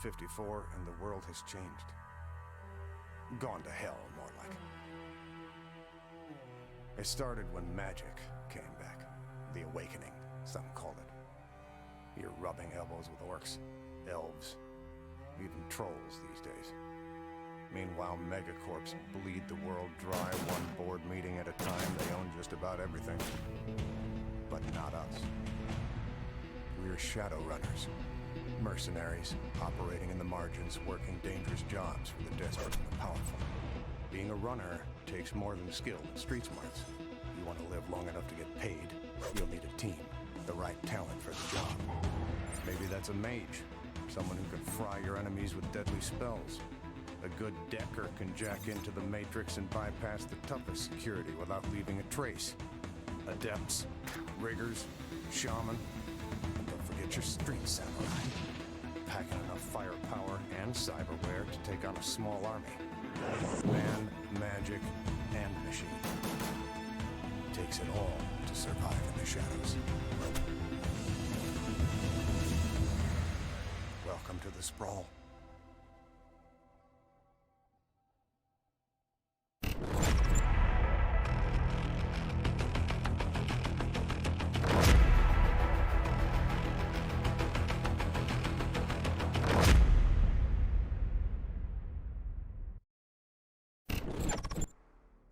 2054 and the world has changed. Gone to hell, more like. It started when magic came back. The awakening, some call it. You're rubbing elbows with orcs, elves, even trolls these days. Meanwhile, megacorps bleed the world dry one board meeting at a time. They own just about everything. But not us. We're Shadowrunners. Mercenaries, operating in the margins, working dangerous jobs for the desperate and the powerful. Being a runner takes more than skill and street smarts. You want to live long enough to get paid, you'll need a team, the right talent for the job. Maybe that's a mage, someone who can fry your enemies with deadly spells. A good decker can jack into the Matrix and bypass the toughest security without leaving a trace. Adepts, riggers, shaman, and don't forget your street samurai. Packing enough firepower and cyberware to take on a small army. Man, magic, and machine. Takes it all to survive in the shadows. Welcome to the sprawl.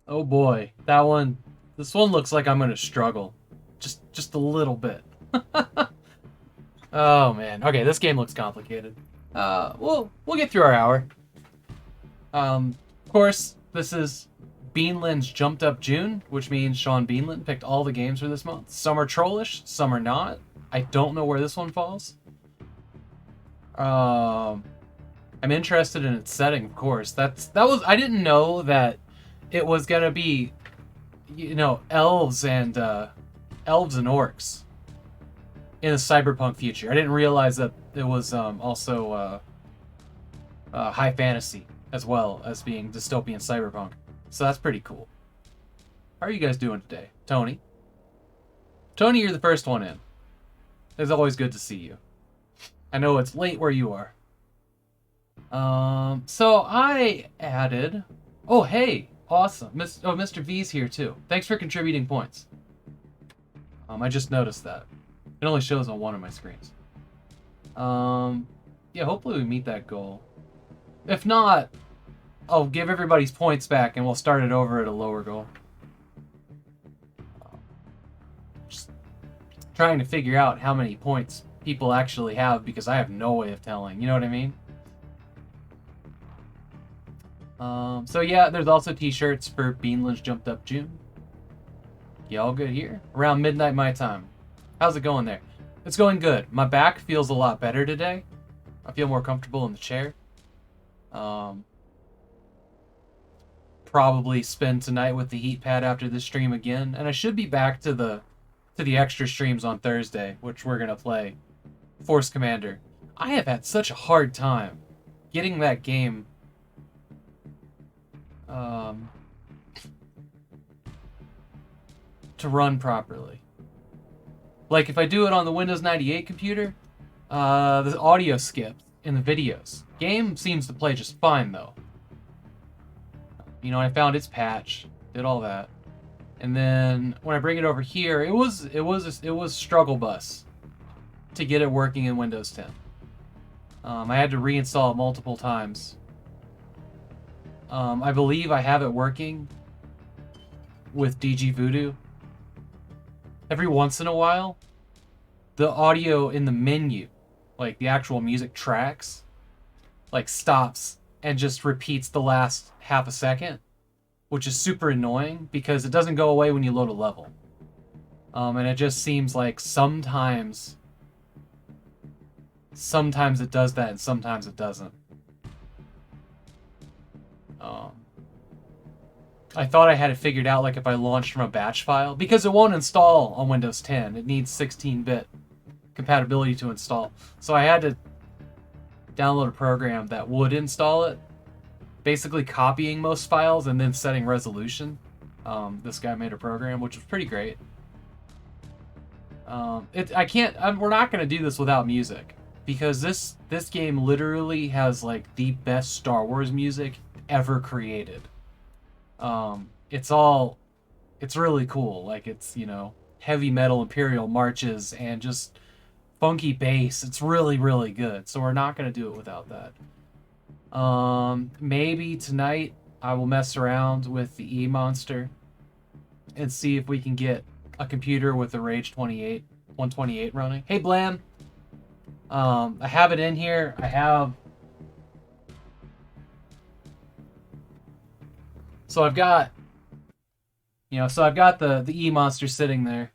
Oh boy, this one looks like I'm gonna struggle. Just a little bit. Oh man, okay, this game looks complicated. We'll get through our hour. Of course, this is Beanland's Jumped Up June, which means Sean Beanland picked all the games for this month. Some are trollish, some are not. I don't know where this one falls. I'm interested in its setting, of course. I didn't know that it was gonna be, you know, elves and orcs in a cyberpunk future. I didn't realize that it was also high fantasy as well as being dystopian cyberpunk. So that's pretty cool. How are you guys doing today, Tony? Tony, you're the first one in. It's always good to see you. I know it's late where you are. So I added. Oh hey. Awesome. Mr. V's here too. Thanks for contributing points. I just noticed that. It only shows on one of my screens. Yeah, hopefully we meet that goal. If not, I'll give everybody's points back and we'll start it over at a lower goal. Just trying to figure out how many points people actually have because I have no way of telling. You know what I mean? So yeah, there's also t-shirts for Beanland's Jumped Up June. Yeah, all good here. Around midnight my time. How's it going there? It's going good. My back feels a lot better today. I feel more comfortable in the chair. Probably spend tonight with the heat pad after this stream again, and I should be back to the extra streams on Thursday, which we're gonna play Force Commander. I have had such a hard time getting that game to run properly. Like if I do it on the Windows 98 computer, the audio skips in the videos. Game seems to play just fine though. You know, I found its patch, did all that, and then when I bring it over here, it was struggle bus to get it working in Windows 10. I had to reinstall it multiple times. I believe I have it working with DG Voodoo. Every once in a while, the audio in the menu, like the actual music tracks, like stops and just repeats the last half a second, which is super annoying because it doesn't go away when you load a level. And it just seems like sometimes it does that and sometimes it doesn't. I thought I had it figured out, like if I launched from a batch file, because it won't install on Windows 10. It needs 16-bit compatibility to install. So I had to download a program that would install it, basically copying most files and then setting resolution. This guy made a program, which was pretty great. We're not going to do this without music. because this game literally has like the best Star Wars music ever created. It's really cool. Like it's, heavy metal Imperial marches and just funky bass. It's really, really good. So we're not gonna do it without that. Maybe tonight I will mess around with the E monster and see if we can get a computer with the Rage 128 running. Hey Blam, I have it in here. So I've got, the E monster sitting there,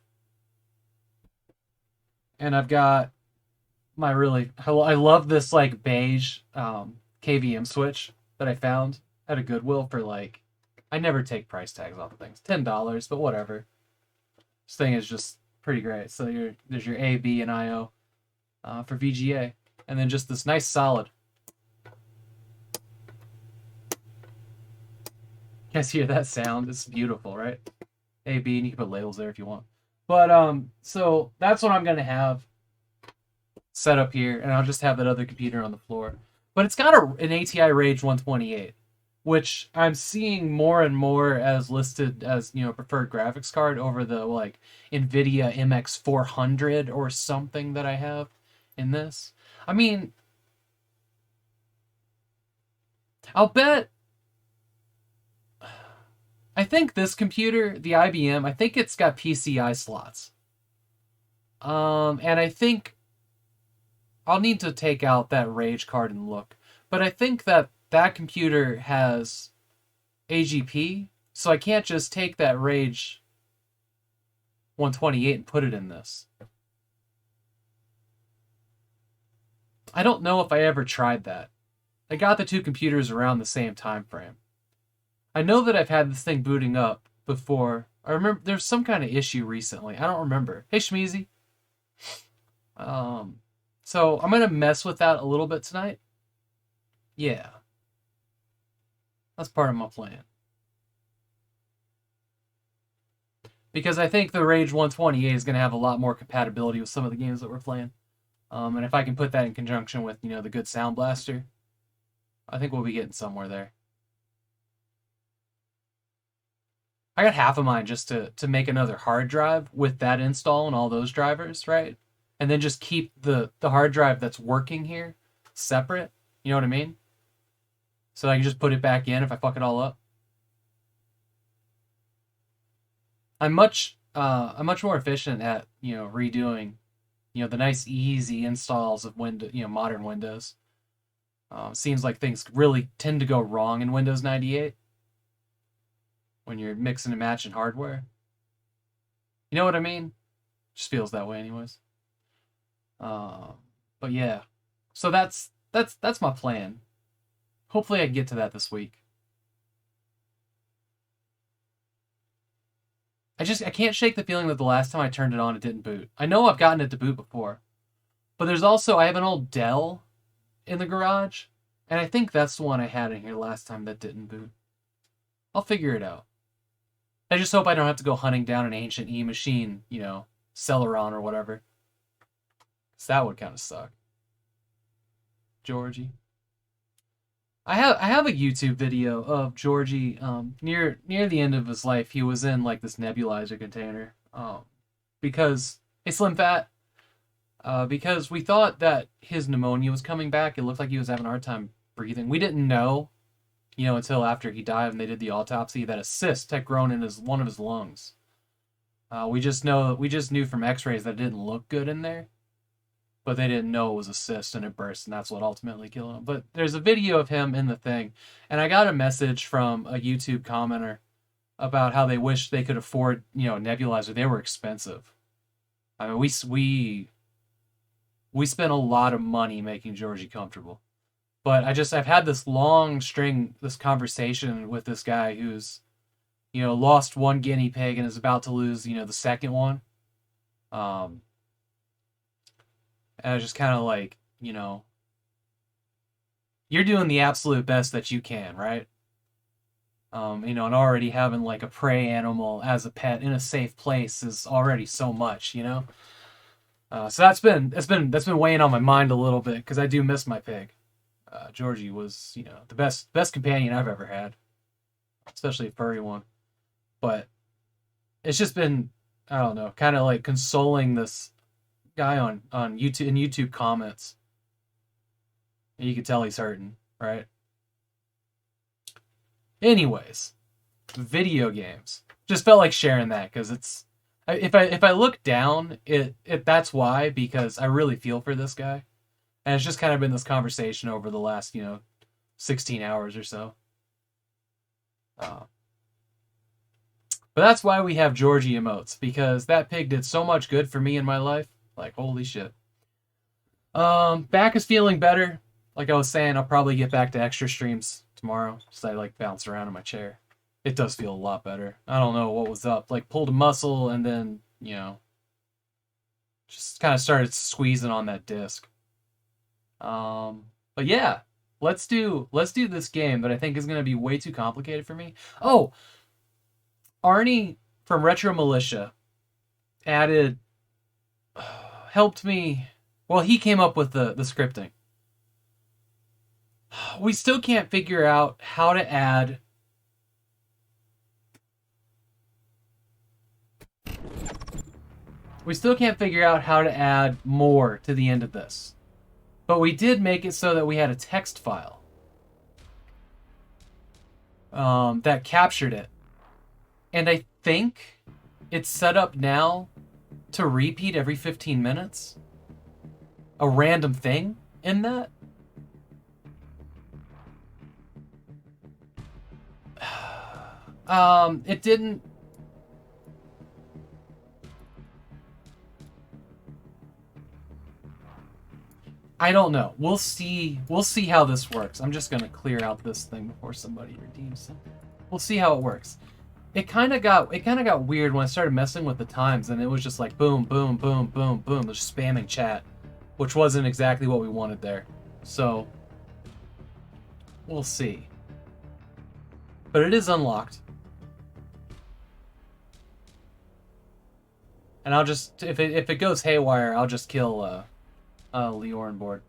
and I've got I love this like beige KVM switch that I found at a Goodwill for like, I never take price tags off of things, $10, but whatever. This thing is just pretty great. So there's your A, B, and IO for VGA, and then just this nice solid. You guys hear that sound? It's beautiful, right? A, B, and you can put labels there if you want. But so that's what I'm gonna have set up here, and I'll just have that other computer on the floor. But it's got an ATI Rage 128, which I'm seeing more and more as listed as, preferred graphics card over the like NVIDIA MX 400 or something that I have in this. I mean, I'll bet. I think this computer, the IBM, I think it's got PCI slots. And I think I'll need to take out that Rage card and look. But I think that computer has AGP, so I can't just take that Rage 128 and put it in this. I don't know if I ever tried that. I got the two computers around the same time frame. I know that I've had this thing booting up before. I remember there's some kind of issue recently. I don't remember. Hey, Shmeezy. So I'm going to mess with that a little bit tonight. Yeah. That's part of my plan. Because I think the Rage 128 is going to have a lot more compatibility with some of the games that we're playing. And if I can put that in conjunction with, the good Sound Blaster, I think we'll be getting somewhere there. I got half of mine just to make another hard drive with that install and all those drivers, right? And then just keep the hard drive that's working here separate. You know what I mean? So I can just put it back in if I fuck it all up. I'm much more efficient at, redoing, the nice easy installs of modern Windows. Seems like things really tend to go wrong in Windows 98 when you're mixing and matching hardware. You know what I mean? Just feels that way anyways. But yeah. So that's my plan. Hopefully I can get to that this week. I can't shake the feeling that the last time I turned it on, it didn't boot. I know I've gotten it to boot before. But there's also, I have an old Dell in the garage, and I think that's the one I had in here last time that didn't boot. I'll figure it out. I just hope I don't have to go hunting down an ancient E machine, Celeron or whatever. Because that would kind of suck. Georgie. I have a YouTube video of Georgie near the end of his life. He was in like this nebulizer container because hey Slim Fat because we thought that his pneumonia was coming back. It looked like he was having a hard time breathing. We didn't know, until after he died and they did the autopsy, that a cyst had grown in one of his lungs. We just knew from X-rays that it didn't look good in there. But they didn't know it was a cyst and it burst, and that's what ultimately killed him. But there's a video of him in the thing, and I got a message from a YouTube commenter about how they wish they could afford, nebulizer. They were expensive. I mean, we spent a lot of money making Georgie comfortable. But I've had this conversation with this guy who's, lost one guinea pig and is about to lose, the second one. And I was just kind of like, you're doing the absolute best that you can, right? And already having like a prey animal as a pet in a safe place is already so much, So that's been weighing on my mind a little bit because I do miss my pig. Georgie was, the best companion I've ever had, especially a furry one. But it's just been, I don't know, kind of like consoling this guy on YouTube in YouTube comments. You can tell he's hurting, right? Anyways, video games. Just felt like sharing that because it's if I look down, it that's why, because I really feel for this guy, and it's just kind of been this conversation over the last 16 hours or so. But that's why we have Georgie emotes, because that pig did so much good for me in my life. Like, holy shit. Back is feeling better. Like I was saying, I'll probably get back to extra streams tomorrow. Just I like bounce around in my chair. It does feel a lot better. I don't know what was up. Like pulled a muscle and then, just kind of started squeezing on that disc. But yeah, let's do this game that I think is going to be way too complicated for me. Oh, Arnie from Retro Militia helped me. Well, he came up with the scripting. We still can't figure out how to add more to the end of this. But we did make it so that we had a text file that captured it. And I think it's set up now to repeat every 15 minutes. A random thing in that. It didn't. I don't know. We'll see how this works. I'm just gonna clear out this thing before somebody redeems something. We'll see how it works. It kind of got weird when I started messing with the times, and it was just like boom, boom, boom, boom, boom, just spamming chat, which wasn't exactly what we wanted there. So we'll see. But it is unlocked. And I'll just, if it goes haywire, I'll just kill Leorin board.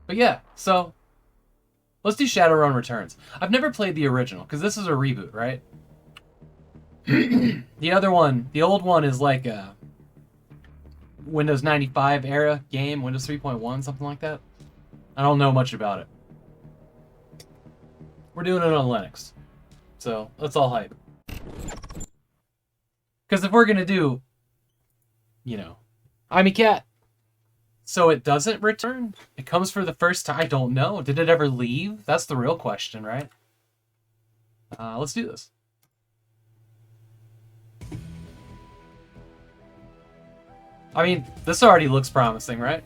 But yeah, so let's do Shadowrun Returns. I've never played the original because this is a reboot, right? The other one, the old one, is like a Windows 95 era game, Windows 3.1, something like that. I don't know much about it. We're doing it on Linux, so let's all hype. Because if we're gonna do, I'm a cat. So it doesn't return? It comes for the first time? I don't know. Did it ever leave? That's the real question, right? Let's do this. I mean, this already looks promising, right?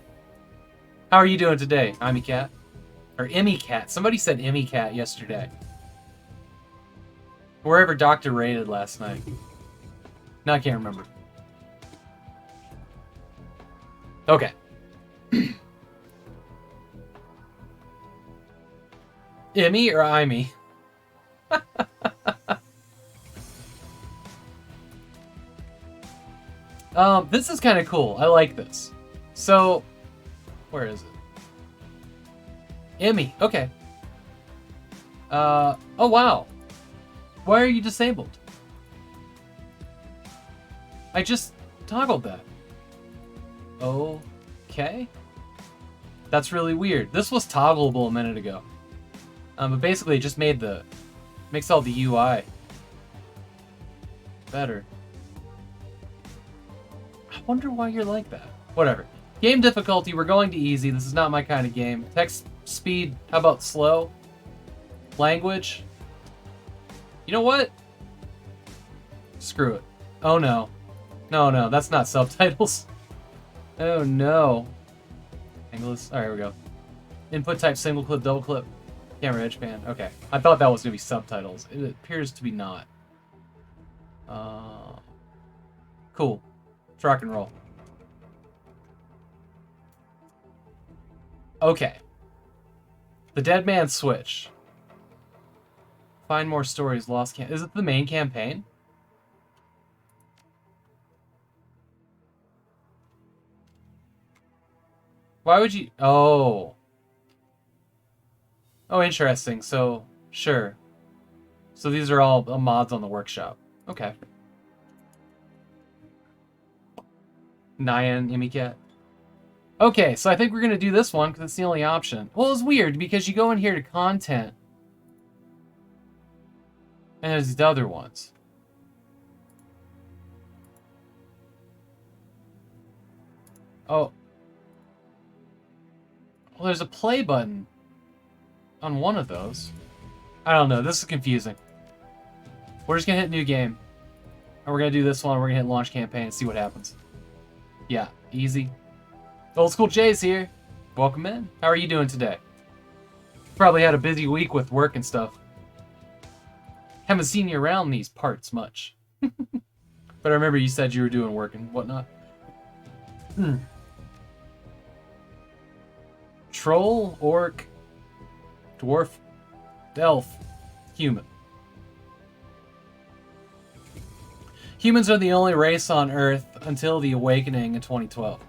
How are you doing today, Emmy Cat? Or Emmy Cat. Somebody said Emmy Cat yesterday. Wherever Doctor raided last night. No, I can't remember. Okay. Emmy or Imey? This is kind of cool. I like this. So, where is it? Emmy. Okay. Oh wow. Why are you disabled? I just toggled that. Okay. That's really weird. This was toggleable a minute ago. But basically it just makes all the UI better. I wonder why you're like that. Whatever. Game difficulty, we're going to easy. This is not my kind of game. Text speed, how about slow? Language? You know what? Screw it. Oh no. No, that's not subtitles. Oh no. English. Alright, here we go. Input type single clip, double clip. Camera edge pan. Okay. I thought that was going to be subtitles. It appears to be not. Cool. Let's rock and roll. Okay. The Dead Man's Switch. Find more stories. Lost Is it the main campaign? Why would you... Oh. Oh, interesting. So, sure. So these are all mods on the workshop. Okay. Nyan, Imicat. Okay, so I think we're going to do this one because it's the only option. Well, it's weird because you go in here to content. And there's the other ones. Oh. Well, there's a play button on one of those. I don't know. This is confusing. We're just going to hit new game. And we're going to do this one. We're going to hit launch campaign and see what happens. Yeah, easy. Old School Jay's here. Welcome in. How are you doing today? Probably had a busy week with work and stuff. Haven't seen you around these parts much. But I remember you said you were doing work and whatnot. Troll, orc, dwarf, elf, human. Humans are the only race on Earth until the Awakening in 2012.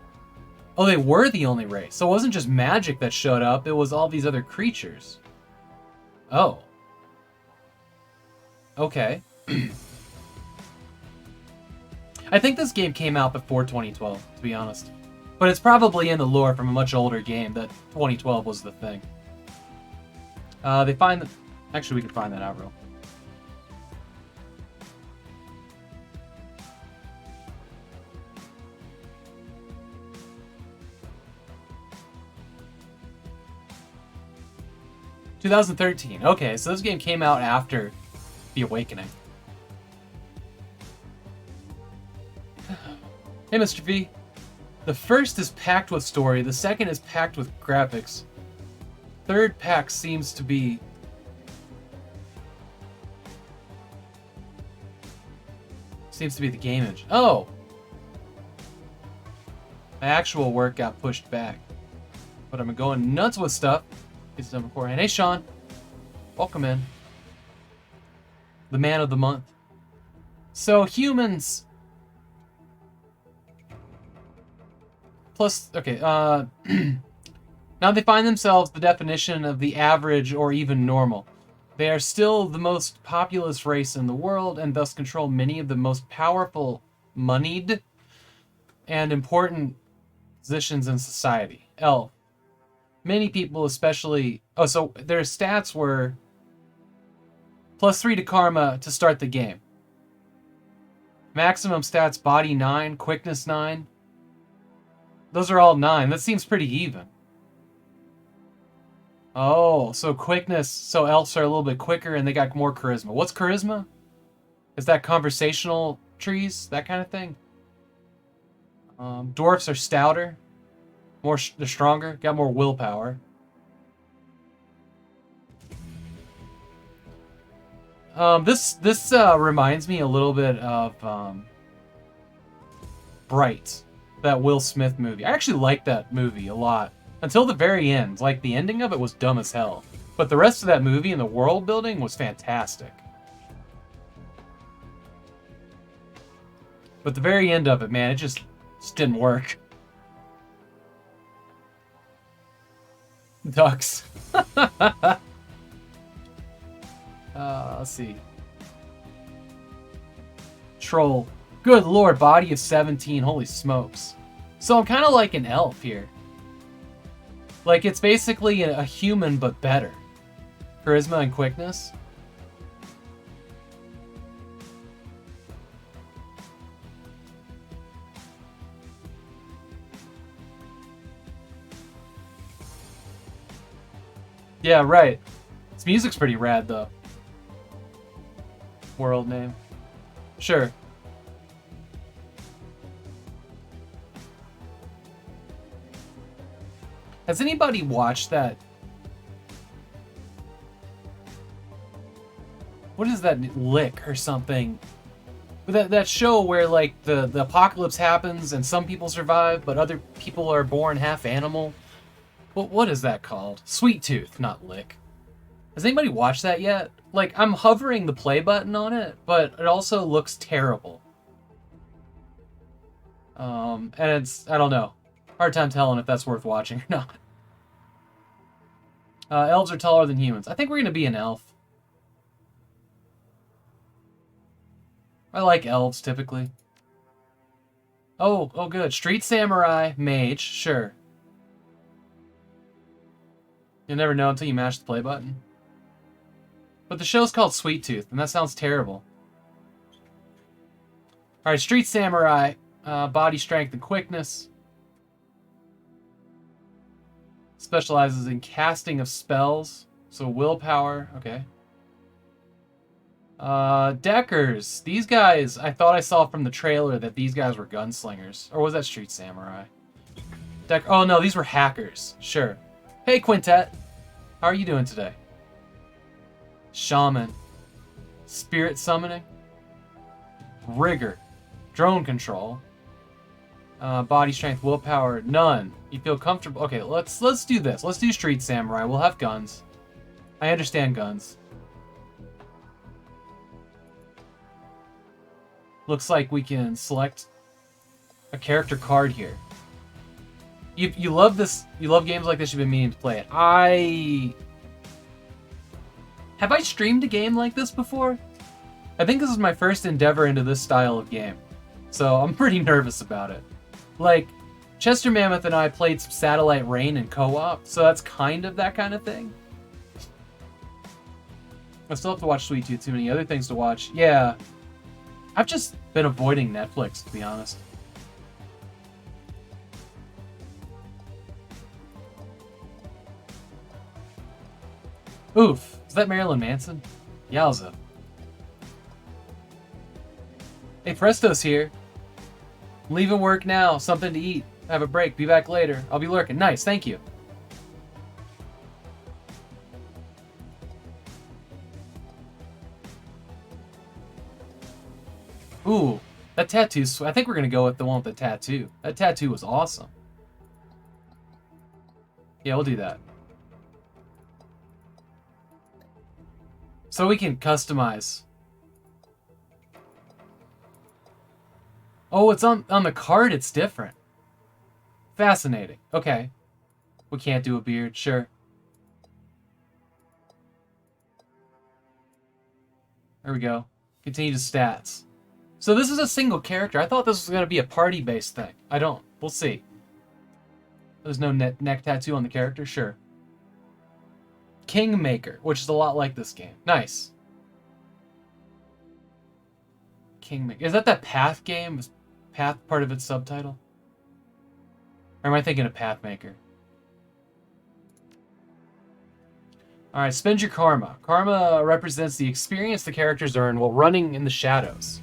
Oh, they were the only race. So it wasn't just magic that showed up, it was all these other creatures. Oh. Okay. I think this game came out before 2012, to be honest. But it's probably in the lore from a much older game that 2012 was the thing. They find the... Actually, we could find that out real. ...2013. Okay, so this game came out after The Awakening. Hey, Mr. V. The first is packed with story, the second is packed with graphics. Third pack seems to be... the game engine. Oh! My actual work got pushed back. But I'm going nuts with stuff. It's number 4. Hey, Sean. Welcome in. The man of the month. So, humans... Plus, okay, now they find themselves the definition of the average or even normal. They are still the most populous race in the world and thus control many of the most powerful, moneyed, and important positions in society. Elf. Many people especially... Oh, so their stats were +3 to karma to start the game. Maximum stats, body 9, quickness 9. Those are all 9. That seems pretty even. Oh, so quickness. So elves are a little bit quicker and they got more charisma. What's charisma? Is that conversational trees? That kind of thing? Dwarfs are stouter. They're stronger. Got more willpower. This reminds me a little bit of Bright. That Will Smith movie. I actually liked that movie a lot. Until the very end. Like, the ending of it was dumb as hell. But the rest of that movie and the world building was fantastic. But the very end of it, man, it just didn't work. Ducks. Let's see. Troll. Good lord, body of 17. Holy smokes. So I'm kind of like an elf here. Like, it's basically a human, but better. Charisma and quickness. Yeah, right. This music's pretty rad, though. World name. Sure. Has anybody watched that? What is that, Lick or something? That show where, like, the apocalypse happens and some people survive, but other people are born half animal. What is that called? Sweet Tooth, not Lick. Has anybody watched that yet? Like, I'm hovering the play button on it, but it also looks terrible. And it's, I don't know. Hard time telling if that's worth watching or not. Elves are taller than humans. I think we're going to be an elf. I like elves, typically. Oh, good. Street Samurai, Mage, sure. You'll never know until you mash the play button. But the show's called Sweet Tooth, and that sounds terrible. Alright, Street Samurai, body strength and quickness. Specializes in casting of spells, so willpower, okay. Deckers. These guys, I thought I saw from the trailer that these guys were gunslingers. Or was that Street Samurai? Oh no, these were hackers. Sure. Hey, Quintet. How are you doing today? Shaman. Spirit summoning. Rigor. Drone control. Body strength, willpower, none. You feel comfortable? Okay, let's do this. Let's do Street Samurai. We'll have guns. I understand guns. Looks like we can select a character card here. You love this. You love games like this. You've been meaning to play it. Have I streamed a game like this before? I think this is my first endeavor into this style of game, so I'm pretty nervous about it. Like, Chester Mammoth and I played some Satellite Rain in co-op, so that's kind of that kind of thing. I still have to watch Sweet Tooth. Too many other things to watch. Yeah. I've just been avoiding Netflix, to be honest. Oof. Is that Marilyn Manson? Yowza. Hey, Presto's here. Leaving work now. Something to eat. Have a break. Be back later. I'll be lurking. Nice. Thank you. Ooh, that tattoo's... I think we're going to go with the one with the tattoo. That tattoo was awesome. Yeah, we'll do that. So we can customize. Oh, it's on the card. It's different. Fascinating. Okay. We can't do a beard. Sure. There we go. Continue to stats. So this is a single character. I thought this was going to be a party-based thing. I don't. We'll see. There's no neck tattoo on the character? Sure. Kingmaker, which is a lot like this game. Nice. Kingmaker. Is that Path game? Is Path part of its subtitle? Or am I thinking of Pathmaker? Alright, spend your karma. Karma represents the experience the characters earn while running in the shadows.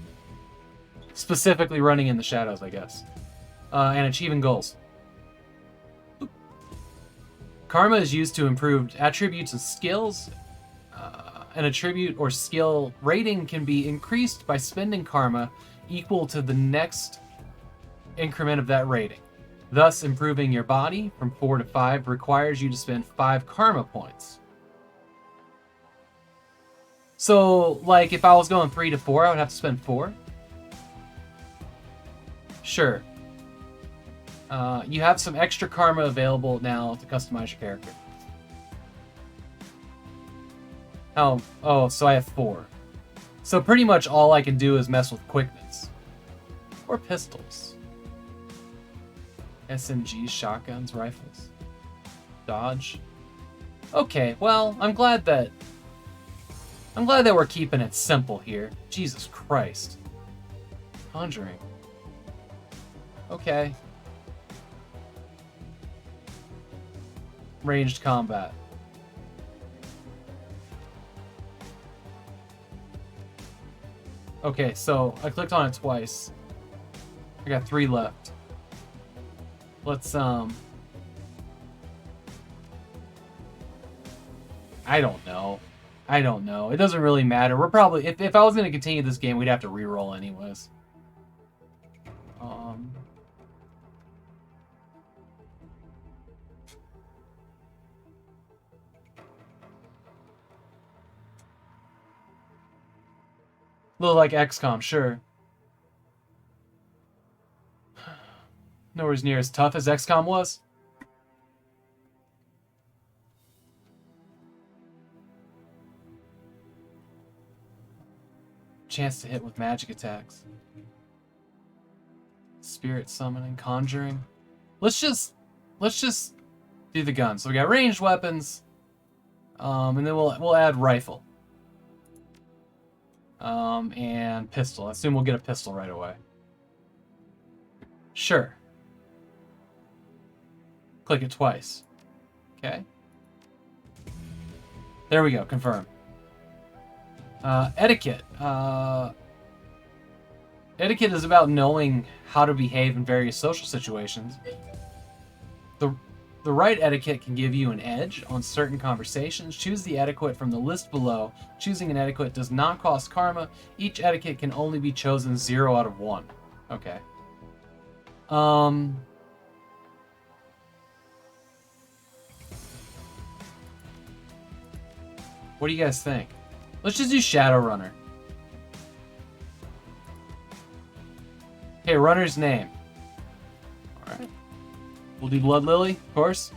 Specifically running in the shadows, I guess. And achieving goals. Karma is used to improve attributes and skills. An attribute or skill rating can be increased by spending karma equal to the next increment of that rating. Thus, improving your body from 4 to 5 requires you to spend 5 karma points. So, like, if I was going 3 to 4, I would have to spend 4? Sure. You have some extra karma available now to customize your character. Oh, so I have 4. So pretty much all I can do is mess with quickness. Or pistols. SMGs, shotguns, rifles. Dodge. Okay, well, I'm glad that we're keeping it simple here. Jesus Christ. Conjuring. Okay. Ranged combat. Okay, so I clicked on it twice. I got 3 left. Let's, I don't know. It doesn't really matter. We're probably... If I was going to continue this game, we'd have to reroll anyways. A little like XCOM, sure. Nowhere near as tough as XCOM was. Chance to hit with magic attacks. Spirit summoning, conjuring. Let's just do the guns. So we got ranged weapons, and then we'll add rifle, and pistol. I assume we'll get a pistol right away. Sure. Click it twice. Okay. There we go. Confirm. Etiquette. Etiquette is about knowing how to behave in various social situations. The right etiquette can give you an edge on certain conversations. Choose the etiquette from the list below. Choosing an etiquette does not cost karma. Each etiquette can only be chosen 0 out of 1. Okay. What do you guys think? Let's just do Shadowrunner. Okay, runner's name. Alright. We'll do Blood Lily, of course.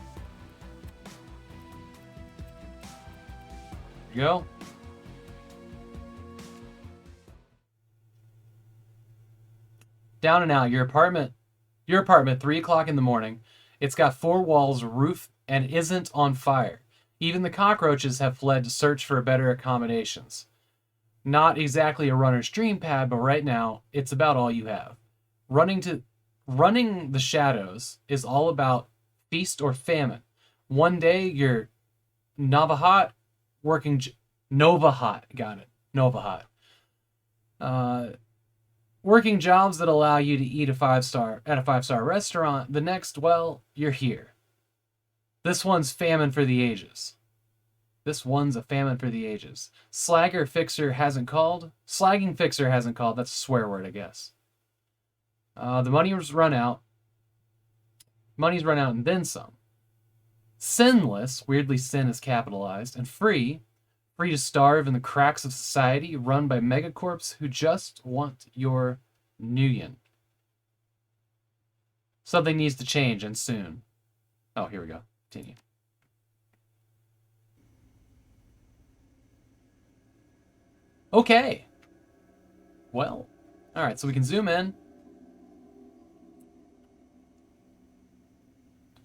There you go. Down and out. Your apartment, 3 o'clock in the morning. It's got 4 walls, a roof, and isn't on fire. Even the cockroaches have fled to search for better accommodations. Not exactly a runner's dream pad, but right now, it's about all you have. Running the shadows is all about feast or famine. One day, you're Navahat, Novahat, got it, Novahat. Working jobs that allow you to eat at a 5-star restaurant. The next, well, you're here. This one's famine for the ages. This one's a famine for the ages. Slagging fixer hasn't called. That's a swear word, I guess. The money's run out. Money's run out and then some. Sinless, weirdly sin is capitalized, and free to starve in the cracks of society run by megacorps who just want your nuyen. Something needs to change, and soon. Oh, here we go. Continue. Okay. Well, all right, so we can zoom in.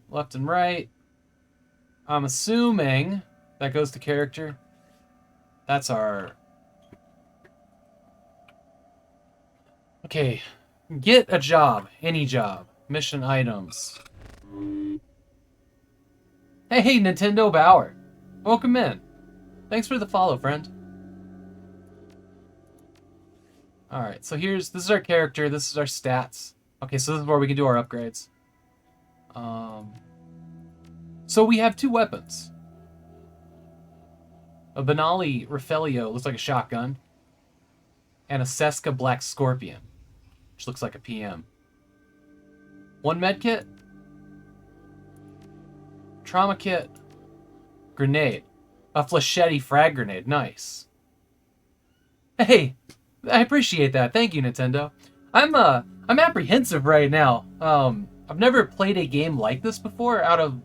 Left and right. I'm assuming that goes to character. That's our... Okay. Get a job. Any job. Mission items. Hey, Nintendo Bauer. Welcome in. Thanks for the follow, friend. Alright, so this is our character, this is our stats. Okay, so this is where we can do our upgrades. So we have 2 weapons. A Benali Rafelio looks like a shotgun. And a Seska Black Scorpion, which looks like a PM. 1 med kit. Trauma kit. Grenade. A Flechette frag grenade. Nice. Hey, I appreciate that. Thank you, Nintendo. I'm apprehensive right now. I've never played a game like this before out of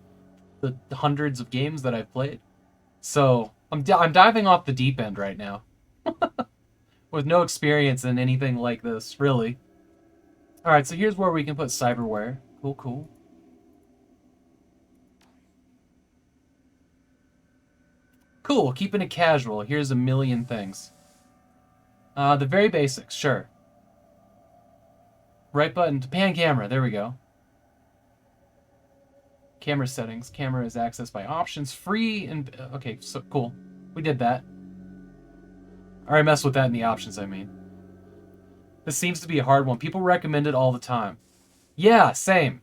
the hundreds of games that I've played. So, I'm diving off the deep end right now. With no experience in anything like this, really. Alright, so here's where we can put cyberware. Cool, cool. Cool, keeping it casual. Here's a million things. The very basics, sure. Right button to pan camera, there we go. Camera settings. Camera is accessed by options. Free and... Okay, so cool. We did that. Alright, mess with that in the options, I mean. This seems to be a hard one. People recommend it all the time. Yeah, same.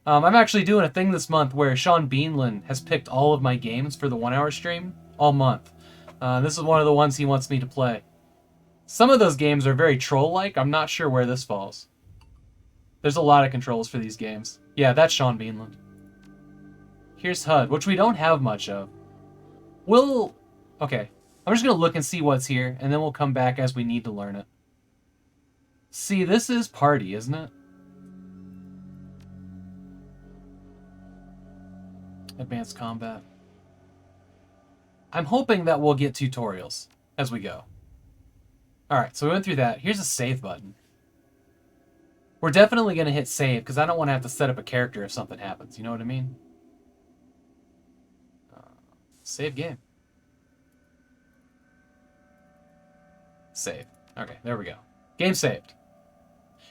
I'm actually doing a thing this month where Sean Beanland has picked all of my games for the 1-hour stream all month. This is one of the ones he wants me to play. Some of those games are very troll-like. I'm not sure where this falls. There's a lot of controls for these games. Yeah, that's Sean Beanland. Here's HUD, which we don't have much of. Okay. I'm just going to look and see what's here, and then we'll come back as we need to learn it. See, this is party, isn't it? advanced combat. I'm hoping that we'll get tutorials as we go. Alright, so we went through that. Here's a save button. We're definitely going to hit save, because I don't want to have to set up a character if something happens. You know what I mean? Save game. Save. Okay, there we go. Game saved.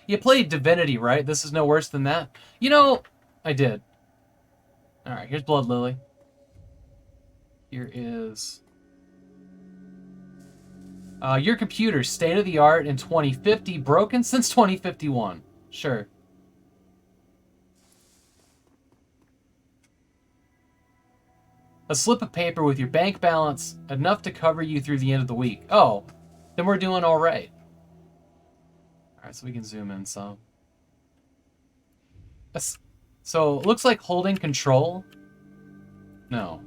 You played Divinity, right? This is no worse than that? You know, I did. Alright, here's Blood Lily. Here is... your computer, state-of-the-art in 2050, broken since 2051. Sure. A slip of paper with your bank balance, enough to cover you through the end of the week. Oh, then we're doing all right. All right, so we can zoom in some. So, it looks like holding control. No.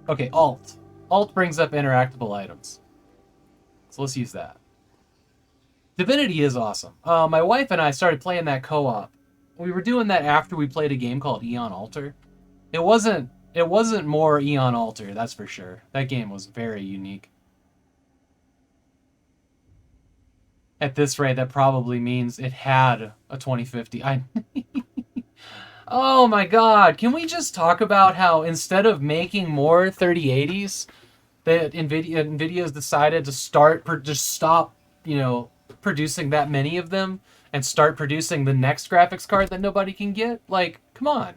Okay, Alt. Alt brings up interactable items. So let's use that. Divinity is awesome. My wife and I started playing that co-op. We were doing that after we played a game called Eon Altar. It wasn't more Eon Altar, that's for sure. That game was very unique. At this rate, that probably means it had a 2050. Oh my god, can we just talk about how instead of making more 3080s, that NVIDIA's decided to stop, you know, producing that many of them and start producing the next graphics card that nobody can get? Like, come on.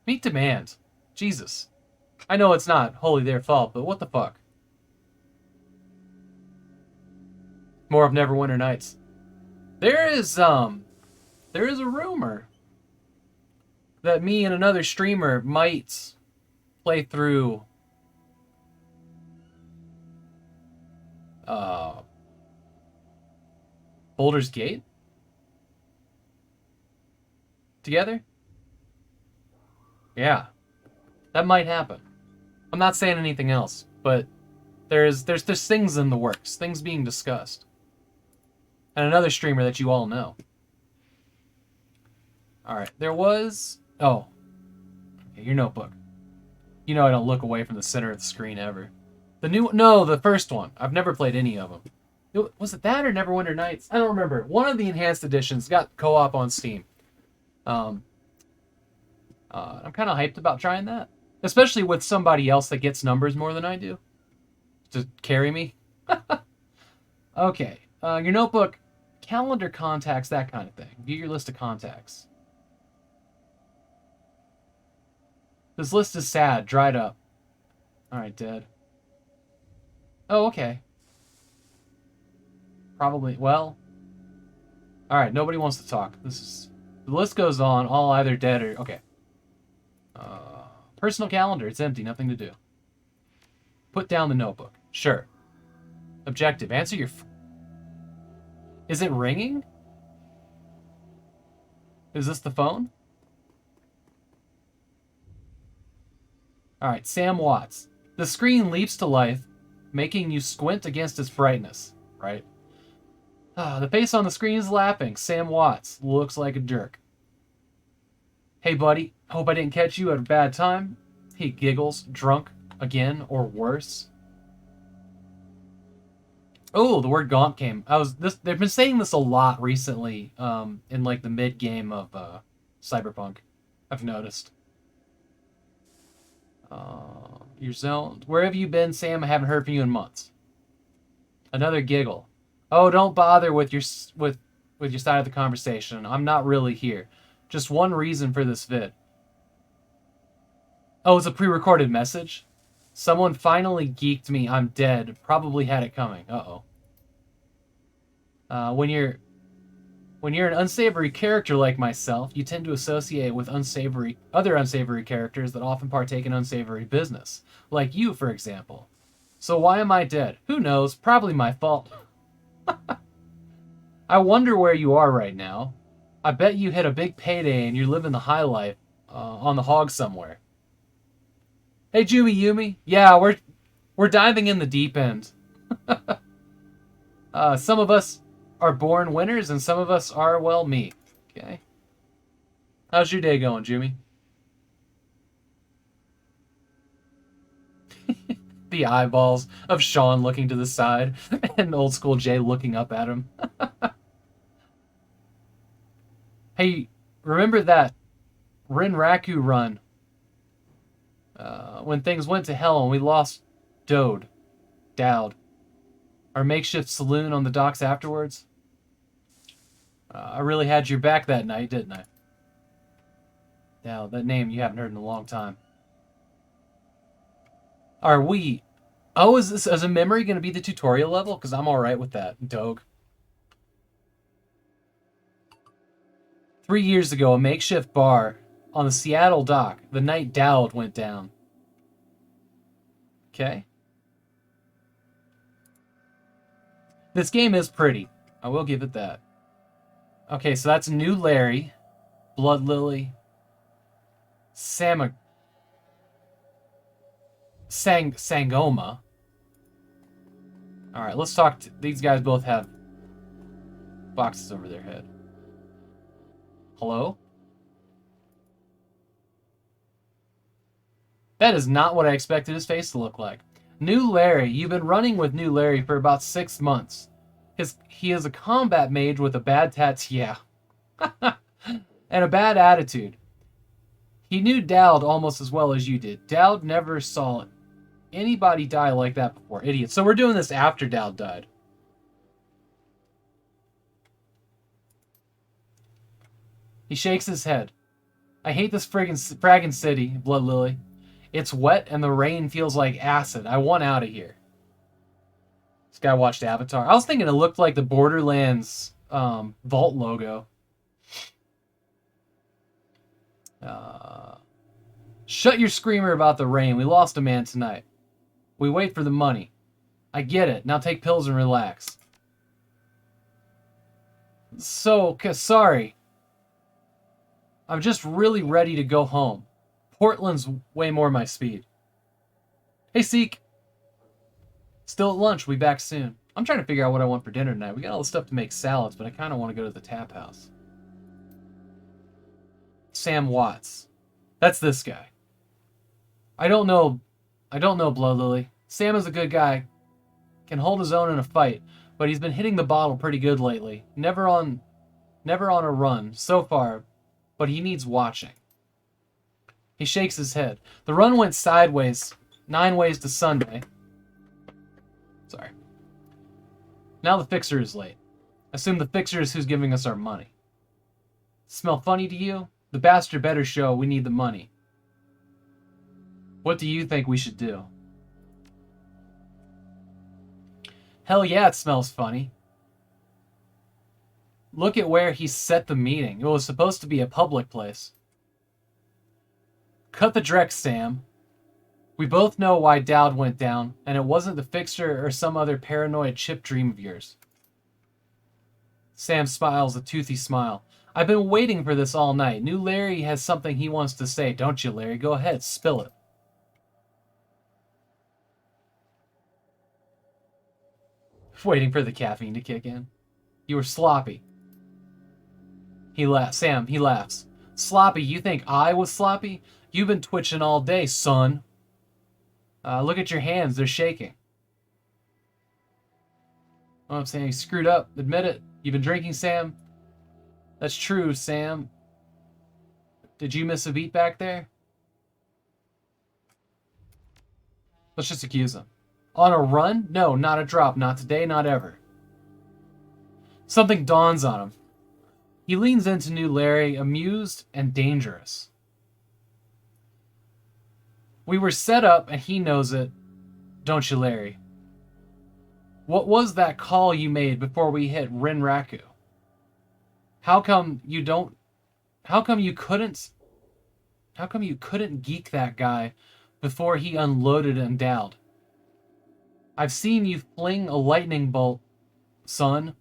Meet demand. Jesus. I know it's not wholly their fault, but what the fuck? More of Neverwinter Nights. There is a rumor that me and another streamer might play through Baldur's Gate together? Yeah. That might happen. I'm not saying anything else, but there's things in the works, things being discussed. And another streamer that you all know. Alright, there was... Oh. Okay, your notebook. You know I don't look away from the center of the screen ever. No, the first one. I've never played any of them. Was it that or Neverwinter Nights? I don't remember. One of the enhanced editions got co-op on Steam. I'm kind of hyped about trying that. Especially with somebody else that gets numbers more than I do. To carry me. Okay. Your notebook, calendar contacts, that kind of thing. View your list of contacts. This list is sad, dried up. Alright, dead. Oh, okay. Probably, well. Alright, nobody wants to talk. The list goes on, all either dead or, okay. Personal calendar, it's empty, nothing to do. Put down the notebook. Sure. Objective, answer your... Is it ringing? Is this the phone? Alright, Sam Watts. The screen leaps to life, making you squint against its brightness. Right? The face on the screen is laughing. Sam Watts looks like a jerk. Hey, buddy. Hope I didn't catch you at a bad time. He giggles, drunk again, or worse. Oh, the word gaunt came. They've been saying this a lot recently, in like the mid game of Cyberpunk. I've noticed. You're zoned. Where have you been, Sam? I haven't heard from you in months. Another giggle. Oh, don't bother with your side of the conversation. I'm not really here. Just one reason for this vid. Oh, it's a pre-recorded message? Someone finally geeked me. I'm dead. Probably had it coming. Uh-oh. When you're an unsavory character like myself, you tend to associate with other unsavory characters that often partake in unsavory business. Like you, for example. So why am I dead? Who knows? Probably my fault. I wonder where you are right now. I bet you hit a big payday and you're living the high life on the hog somewhere. Hey, Jumi Yumi. Yeah, we're diving in the deep end. Some of us are born winners and some of us are, well, me. Okay. How's your day going, Jumi? The eyeballs of Sean looking to the side and old school Jay looking up at him. Hey, remember that Rinraku run? When things went to hell and we lost Dowd. Our makeshift saloon on the docks afterwards? I really had your back that night, didn't I? Dowd, that name you haven't heard in a long time. Are we... Oh, is a memory going to be the tutorial level? Because I'm alright with that, Dog. 3 years ago, a makeshift bar on the Seattle dock, the night Dowd went down. Okay. This game is pretty. I will give it that. Okay, so that's New Larry, Blood Lily, Sangoma. Alright, let's talk to... These guys both have boxes over their head. Hello? That is not what I expected his face to look like. New Larry. You've been running with New Larry for about 6 months. He is a combat mage with a bad tattoo. Yeah. And a bad attitude. He knew Dowd almost as well as you did. Dowd never saw anybody die like that before. Idiot. So we're doing this after Dowd died. He shakes his head. I hate this fraggin' city, Blood Lily. It's wet and the rain feels like acid. I want out of here. This guy watched Avatar. I was thinking it looked like the Borderlands vault logo. Shut your screamer about the rain. We lost a man tonight. We wait for the money. I get it. Now take pills and relax. So, sorry. I'm just really ready to go home. Portland's way more my speed. Hey, Seek. Still at lunch. We'll be back soon. I'm trying to figure out what I want for dinner tonight. We got all the stuff to make salads, but I kind of want to go to the tap house. Sam Watts. That's this guy. I don't know Blood Lily. Sam is a good guy. Can hold his own in a fight, but he's been hitting the bottle pretty good lately. Never on a run so far, but he needs watching. He shakes his head. The run went sideways 9 ways to Sunday. Sorry. Now the fixer is late. Assume the fixer is who's giving us our money. Smell funny to you? The bastard better show we need the money. What do you think we should do? Hell yeah, it smells funny. Look at where he set the meeting. It was supposed to be a public place. Cut the dreck, Sam. We both know why Dowd went down, and it wasn't the fixer or some other paranoid chip dream of yours. Sam smiles a toothy smile. I've been waiting for this all night. New Larry has something he wants to say, don't you, Larry? Go ahead, spill it. Waiting for the caffeine to kick in. You were sloppy. He laughs. Sam, he laughs. Sloppy? You think I was sloppy? You've been twitching all day, son. Look at your hands. They're shaking. Oh, I'm saying you screwed up. Admit it. You've been drinking, Sam. That's true, Sam. Did you miss a beat back there? Let's just accuse him. On a run? No, not a drop. Not today, not ever. Something dawns on him. He leans into New Larry, amused and dangerous. We were set up, and he knows it. Don't you, Larry? What was that call you made before we hit Rinraku? How come you couldn't geek that guy before he unloaded and Dowd? I've seen you fling a lightning bolt, son.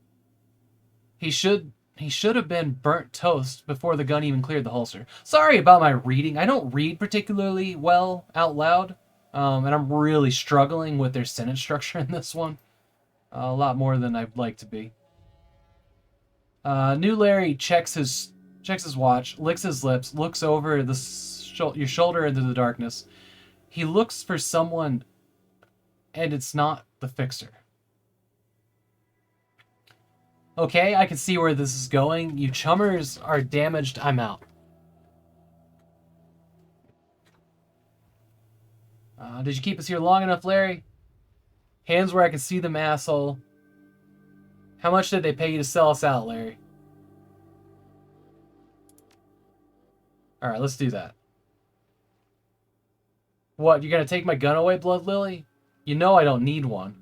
He should have been burnt toast before the gun even cleared the holster. Sorry about my reading. I don't read particularly well out loud, and I'm really struggling with their sentence structure in this one. A lot more than I'd like to be. New Larry checks his watch, licks his lips, looks over your shoulder into the darkness. He looks for someone and it's not the fixer. Okay, I can see where this is going. You chummers are damaged. I'm out. Did you keep us here long enough, Larry? Hands where I can see them, asshole. How much did they pay you to sell us out, Larry? Alright, let's do that. What, you're gonna take my gun away, Blood Lily? You know I don't need one.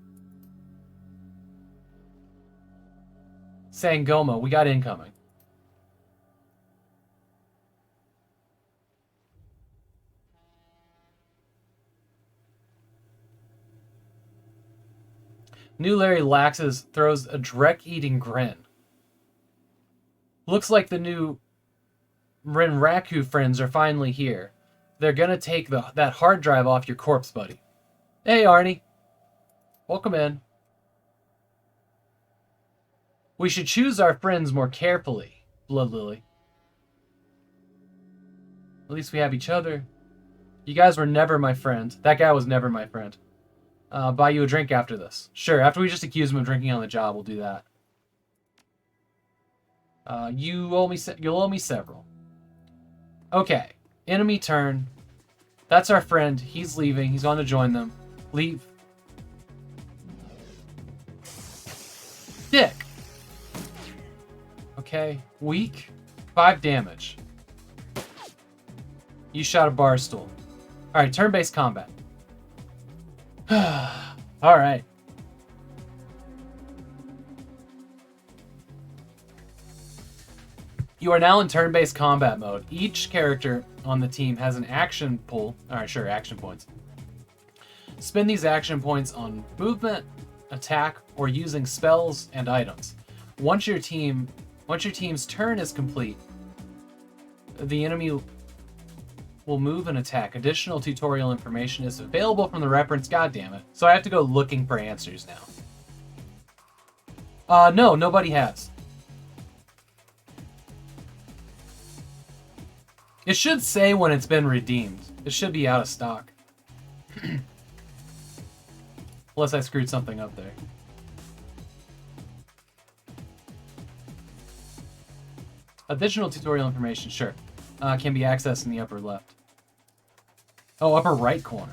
Sangoma, we got incoming. New Larry Laxes throws a Drek-eating grin. Looks like the new Renraku friends are finally here. They're gonna take that hard drive off your corpse, buddy. Hey, Arnie. Welcome in. We should choose our friends more carefully, Blood Lily. At least we have each other. You guys were never my friend. That guy was never my friend. Buy you a drink after this. Sure, after we just accuse him of drinking on the job, we'll do that. You'll owe me several. Okay, enemy turn. That's our friend. He's leaving. He's going to join them. Leave. Dick. Okay, weak. 5 damage. You shot a bar stool. Alright, turn-based combat. Alright. You are now in turn-based combat mode. Each character on the team has an action pool. Alright, sure, action points. Spend these action points on movement, attack, or using spells and items. Once your team's turn is complete, the enemy will move and attack. Additional tutorial information is available from the reference. God damn it. So I have to go looking for answers now. No, nobody has. It should say when it's been redeemed. It should be out of stock. Unless I screwed something up there. Additional tutorial information, sure. Can be accessed in the upper left. Oh, upper right corner.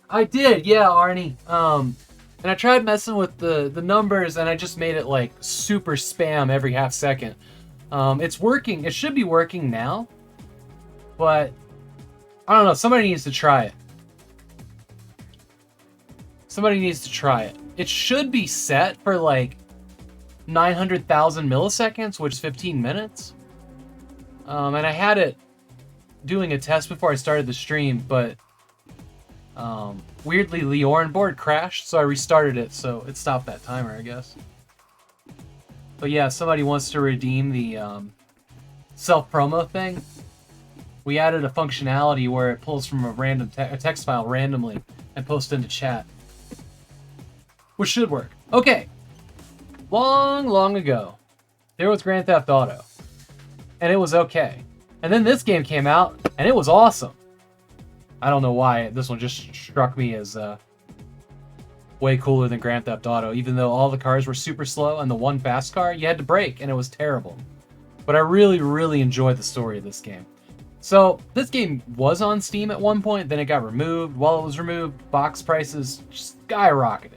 I did, yeah, Arnie. And I tried messing with the numbers, and I just made it like super spam every half second. It's working. It should be working now, but I don't know. Somebody needs to try it. Somebody needs to try it. It should be set for like 900,000 milliseconds, which is 15 minutes. And I had it doing a test before I started the stream, but weirdly, the Orin board crashed, so I restarted it, so it stopped that timer, I guess. But yeah, somebody wants to redeem the self-promo thing. We added a functionality where it pulls from a random text file randomly and posts into chat. Which should work. Okay. Long ago, there was Grand Theft Auto. And it was okay. And then this game came out, and it was awesome. I don't know why. This one just struck me as way cooler than Grand Theft Auto, even though all the cars were super slow, and the one fast car, you had to brake, and it was terrible. But I really enjoyed the story of this game. So, this game was on Steam at one point, then it got removed. While it was removed, box prices skyrocketed.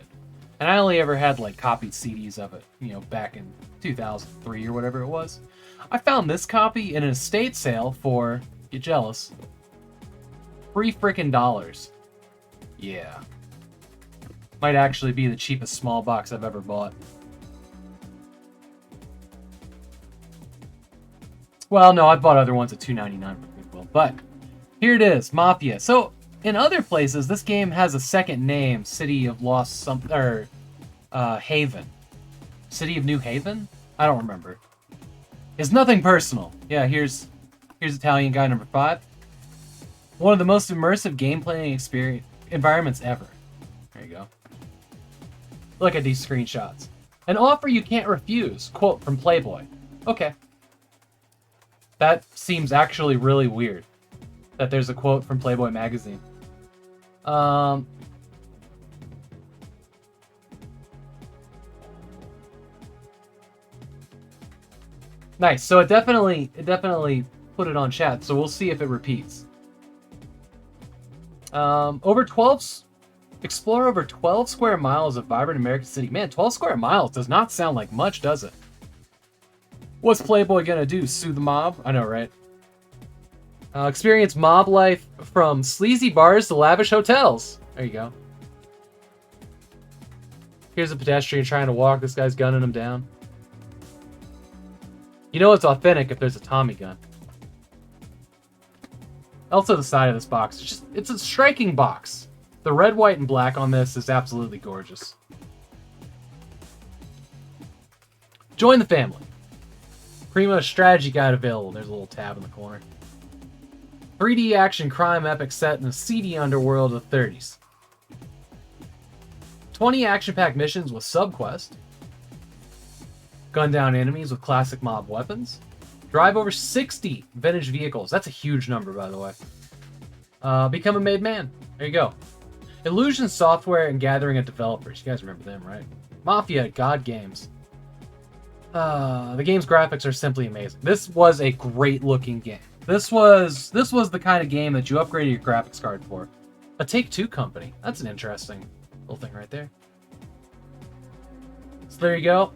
And I only ever had, like, copied CDs of it, you know, back in 2003 or whatever it was. I found this copy in an estate sale for, get jealous, $3 frickin'. Yeah. Might actually be the cheapest small box I've ever bought. Well, no, I bought other ones at $2.99 for Goodwill, but here it is, Mafia. So, in other places, this game has a second name, City of Lost something, or Haven. City of New Haven? I don't remember. is nothing personal. Yeah, here's Italian guy number 5. One of the most immersive game playing environments ever. There you go. Look at these screenshots. An offer you can't refuse. Quote from Playboy. Okay. That seems actually really weird. That there's a quote from Playboy magazine. Nice. So it definitely put it on chat. So we'll see if it repeats. Explore over 12 square miles of vibrant American city. Man, 12 square miles does not sound like much, does it? What's Playboy gonna do? Sue the mob? I know, right? Experience mob life from sleazy bars to lavish hotels. There you go. Here's a pedestrian trying to walk. This guy's gunning him down. You know it's authentic if there's a Tommy gun. Also, the side of this box, it's a striking box. The red, white, and black on this is absolutely gorgeous. Join the family. Primo strategy guide available. There's a little tab in the corner. 3D action crime epic set in the seedy underworld of the 30s. 20 action-packed missions with subquest. Gun down enemies with classic mob weapons. Drive over 60 vintage vehicles. That's a huge number, by the way. Become a made man. There you go. Illusion Software and Gathering of Developers. You guys remember them, right? Mafia God Games. The game's graphics are simply amazing. This was a great-looking game. This was the kind of game that you upgraded your graphics card for. A Take-Two company. That's an interesting little thing right there. So there you go.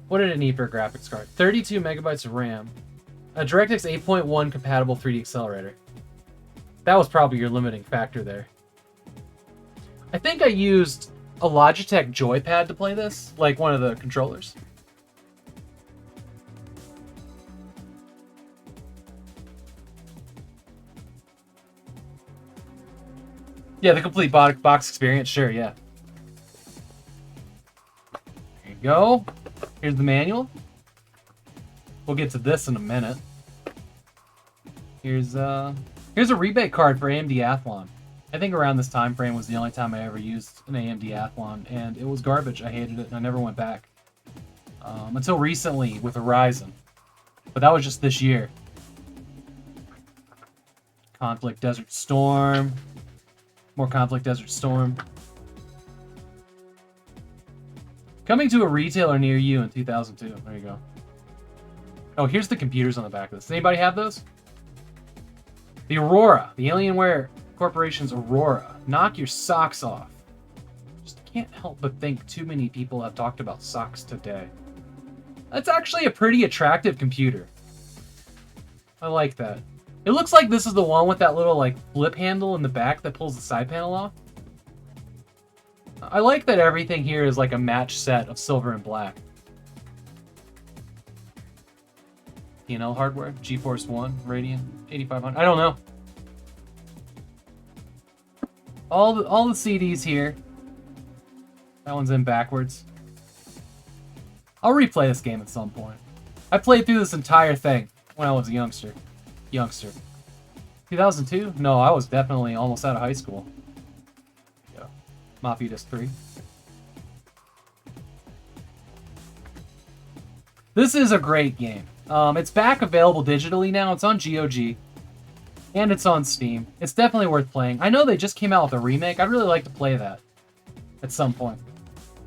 What did it need for a graphics card? 32 megabytes of RAM. A DirectX 8.1 compatible 3D accelerator. That was probably your limiting factor there. I think I used a Logitech joypad to play this, like one of the controllers. Yeah, the complete box experience, sure, yeah. There you go. Here's the manual. We'll get to this in a minute. Here's a rebate card for AMD Athlon. I think around this time frame was the only time I ever used an AMD Athlon, and it was garbage. I hated it, and I never went back. Until recently with Horizon. But that was just this year. Conflict Desert Storm. More Conflict Desert Storm. Coming to a retailer near you in 2002. There you go. Oh, here's the computers on the back of this. Does anybody have those? The Aurora. The Alienware Corporation's Aurora. Knock your socks off. Just can't help but think too many people have talked about socks today. That's actually a pretty attractive computer. I like that. It looks like this is the one with that little like flip handle in the back that pulls the side panel off. I like that everything here is like a match set of silver and black. P&L hardware, GeForce 1, Radeon, 8500. I don't know. All the CDs here. That one's in backwards. I'll replay this game at some point. I played through this entire thing when I was a youngster. 2002? No, I was definitely almost out of high school. Yeah. Mafia Disc 3. This is a great game. It's back available digitally now. It's on GOG. And it's on Steam. It's definitely worth playing. I know they just came out with a remake. I'd really like to play that at some point.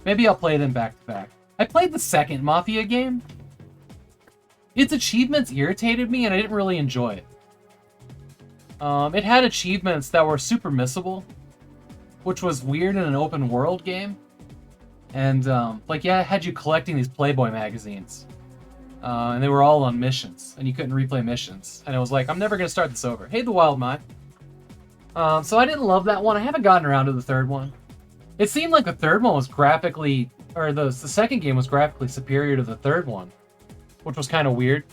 Maybe I'll play them back to back. I played the second Mafia game. Its achievements irritated me and I didn't really enjoy it. It had achievements that were super missable, which was weird in an open world game. And like, yeah, it had you collecting these Playboy magazines. And they were all on missions, and you couldn't replay missions. And it was like, I'm never going to start this over. Hey, the Wild Mind. So I didn't love that one. I haven't gotten around to the third one. It seemed like the third one was graphically, or the second game was graphically superior to the third one, which was kind of weird.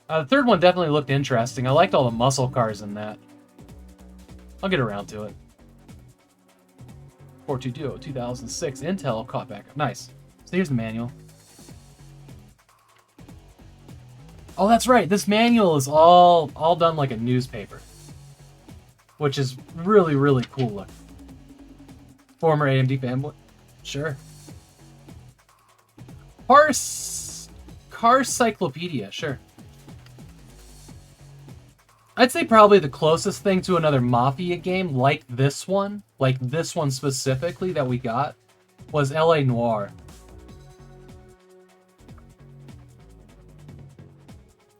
The third one definitely looked interesting. I liked all the muscle cars in that. I'll get around to it. 422 2006 Intel caught back up. Nice. So here's the manual. Oh, that's right. This manual is all done like a newspaper, which is really, really cool looking. Former AMD fanboy? Sure. Car Cyclopedia, sure. I'd say probably the closest thing to another Mafia game like this one specifically that we got, was LA Noire.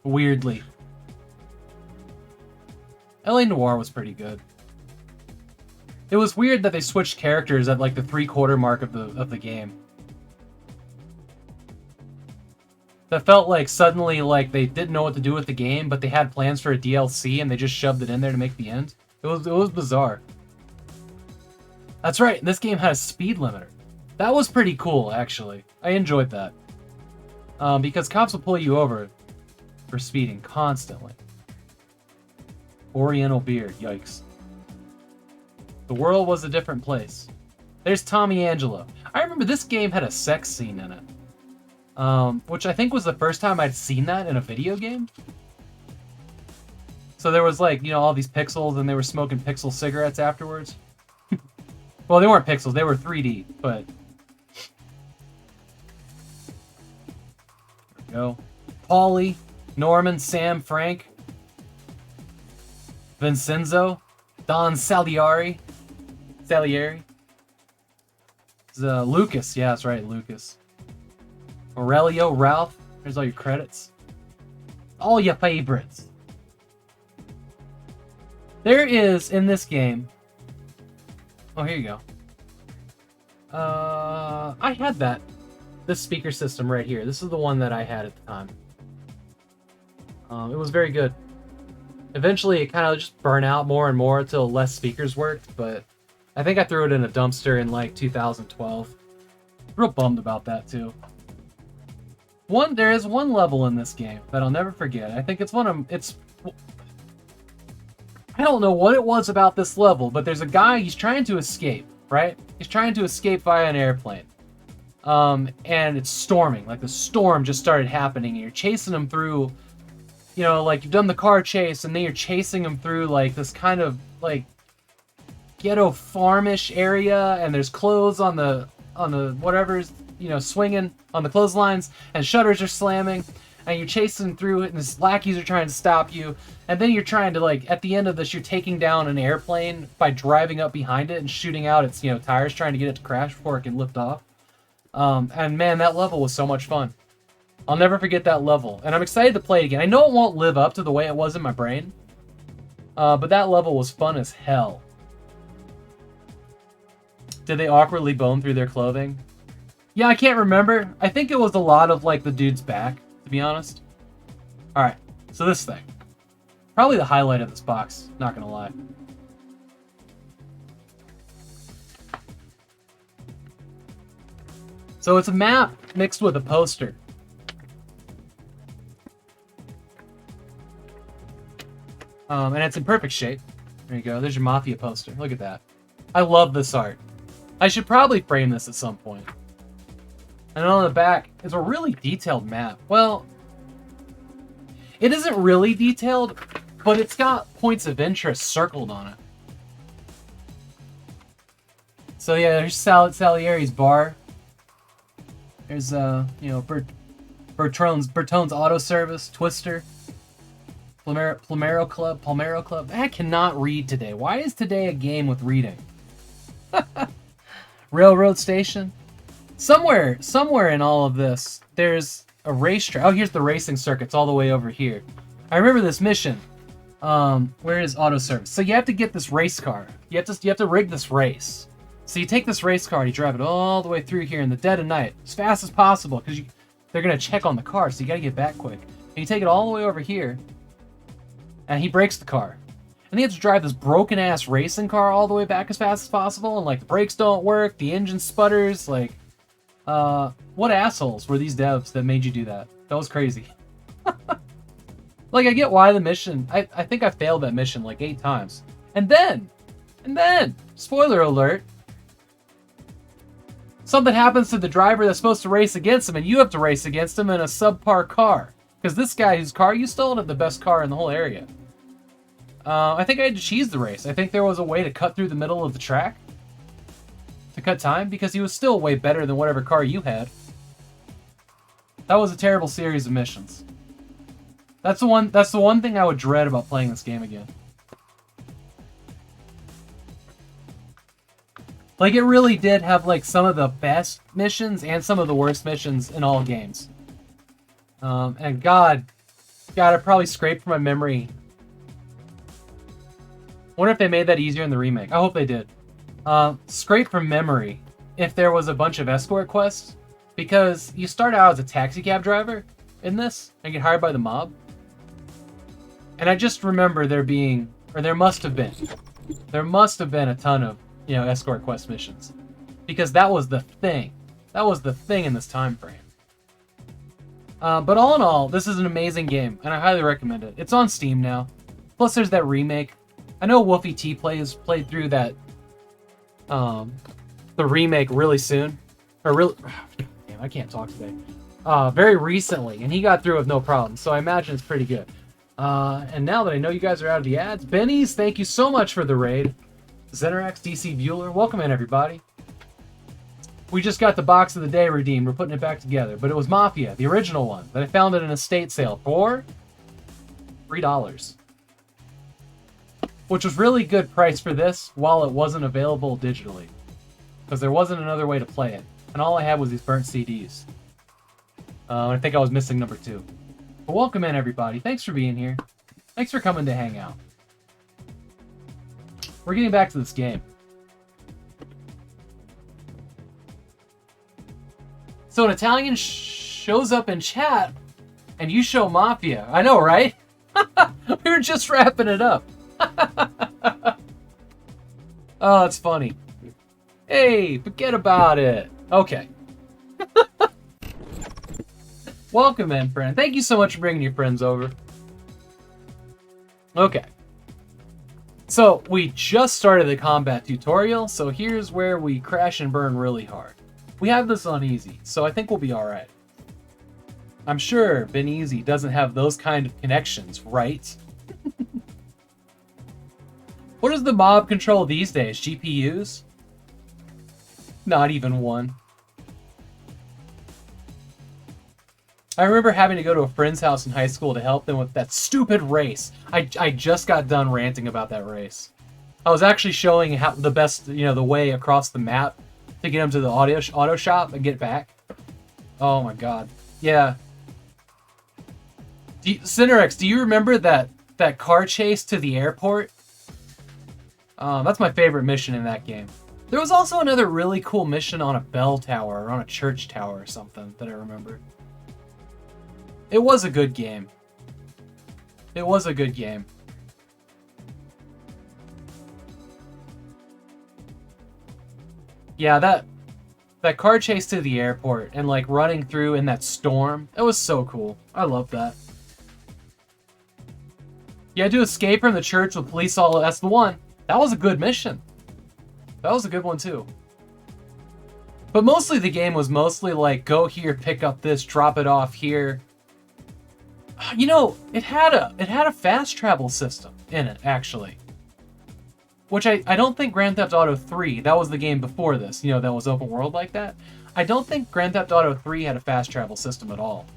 Weirdly. LA Noire was pretty good. It was weird that they switched characters at like the 3/4 mark of the game. That felt like suddenly like they didn't know what to do with the game, but they had plans for a DLC and they just shoved it in there to make the end. It was bizarre. That's right, this game had a speed limiter. That was pretty cool, actually. I enjoyed that. Because cops will pull you over for speeding constantly. Oriental beer, yikes. The world was a different place. There's Tommy Angelo. I remember this game had a sex scene in it. Which I think was the first time I'd seen that in a video game. So there was like, you know, all these pixels and they were smoking pixel cigarettes afterwards. Well, they weren't pixels, they were 3D, but... There we go. Paulie, Norman, Sam, Frank, Vincenzo, Don Salieri. Lucas, yeah, that's right, Lucas. Aurelio, Ralph, there's all your credits. All your favorites. There is, in this game... Oh, here you go. I had this speaker system right here. This is the one that I had at the time. It was very good. Eventually, it kind of just burned out more and more until less speakers worked, but I think I threw it in a dumpster in like 2012. Real bummed about that too. There is one level in this game that I'll never forget. I think I don't know what it was about this level, but there's a guy, he's trying to escape, right? He's trying to escape via an airplane. And it's storming, like the storm just started happening, and you're chasing him through, you know, like you've done the car chase, and then you're chasing him through like this kind of like ghetto farmish area, and there's clothes on the whatever's, you know, swinging on the clotheslines, and shutters are slamming, and you're chasing through it, and his lackeys are trying to stop you, and then you're trying to, like, at the end of this, you're taking down an airplane by driving up behind it and shooting out its, you know, tires, trying to get it to crash before it can lift off. And man, that level was so much fun. I'll never forget that level, and I'm excited to play it again. I know it won't live up to the way it was in my brain, but that level was fun as hell. Did they awkwardly bone through their clothing? Yeah, I can't remember. I think it was a lot of, like, the dude's back, to be honest. Alright, so this thing. Probably the highlight of this box, not gonna lie. So it's a map mixed with a poster. And it's in perfect shape. There you go, there's your Mafia poster. Look at that. I love this art. I should probably frame this at some point. And on the back is a really detailed map. Well, it isn't really detailed, but it's got points of interest circled on it. So yeah, there's Salieri's bar. There's you know, Bertone's Auto Service, Twister, Palmero Club. I cannot read today. Why is today a game with reading? Railroad Station. Somewhere in all of this, there's a racetrack. Oh, here's the racing circuits all the way over here. I remember this mission. Where is Auto Service? So you have to get this race car. You have to rig this race. So you take this race car and you drive it all the way through here in the dead of night, as fast as possible, because they're gonna check on the car, so you gotta get back quick. And you take it all the way over here, and he breaks the car. And then you have to drive this broken-ass racing car all the way back as fast as possible, and, like, the brakes don't work, the engine sputters, like... what assholes were these devs that made you do that? That was crazy. Like, I get why the mission... I think I failed that mission, like, 8 times. And then, spoiler alert, something happens to the driver that's supposed to race against him, and you have to race against him in a subpar car. Because this guy whose car you stole had the best car in the whole area. I think I had to cheese the race. I think there was a way to cut through the middle of the track to cut time, because he was still way better than whatever car you had. That was a terrible series of missions. That's the one thing I would dread about playing this game again. Like, it really did have, like, some of the best missions and some of the worst missions in all games. And God, I probably scraped from my memory. Wonder if they made that easier in the remake. I hope they did. Scrape from memory if there was a bunch of escort quests, because you start out as a taxi cab driver in this and get hired by the mob. And I just remember there must have been a ton of, escort quest missions, because that was the thing. That was the thing in this time frame. But all in all, this is an amazing game, and I highly recommend it. It's on Steam now. Plus, there's that remake. I know Wolfie T played through that, the remake really soon, damn, I can't talk today. Very recently, and he got through it with no problem. So I imagine it's pretty good. And now that I know you guys are out of the ads, Benny's, thank you so much for the raid. Zenerax, DC Bueller, welcome in, everybody. We just got the box of the day redeemed. We're putting it back together, but it was Mafia, the original one, that I found at an estate sale for $3. Which was really good price for this, while it wasn't available digitally. Because there wasn't another way to play it. And all I had was these burnt CDs. I think I was missing number 2. But welcome in, everybody. Thanks for being here. Thanks for coming to hang out. We're getting back to this game. So an Italian shows up in chat, and you show Mafia. I know, right? We were just wrapping it up. Oh, it's funny. Hey, forget about it. Okay. Welcome in, friend. Thank you so much for bringing your friends over. Okay. So, we just started the combat tutorial, so here's where we crash and burn really hard. We have this on easy, so I think we'll be alright. I'm sure Ben Easy doesn't have those kind of connections, right? What does the mob control these days? GPUs? Not even one. I remember having to go to a friend's house in high school to help them with that stupid race. I just got done ranting about that race. I was actually showing how the best, the way across the map to get them to the auto shop and get back. Oh my god. Yeah. Cinerex, do you remember that car chase to the airport? That's my favorite mission in that game. There was also another really cool mission on a bell tower or on a church tower or something that I remember. It was a good game. It was a good game. Yeah, that car chase to the airport and like running through in that storm, it was so cool. I love that. You had to escape from the church with police all... That's the one. That was a good mission. That was a good one too. But mostly the game was mostly like, go here, pick up this, drop it off here. It had a fast travel system in it, actually. Which I don't think Grand Theft Auto 3, that was the game before this, that was open world like that. I don't think Grand Theft Auto 3 had a fast travel system at all.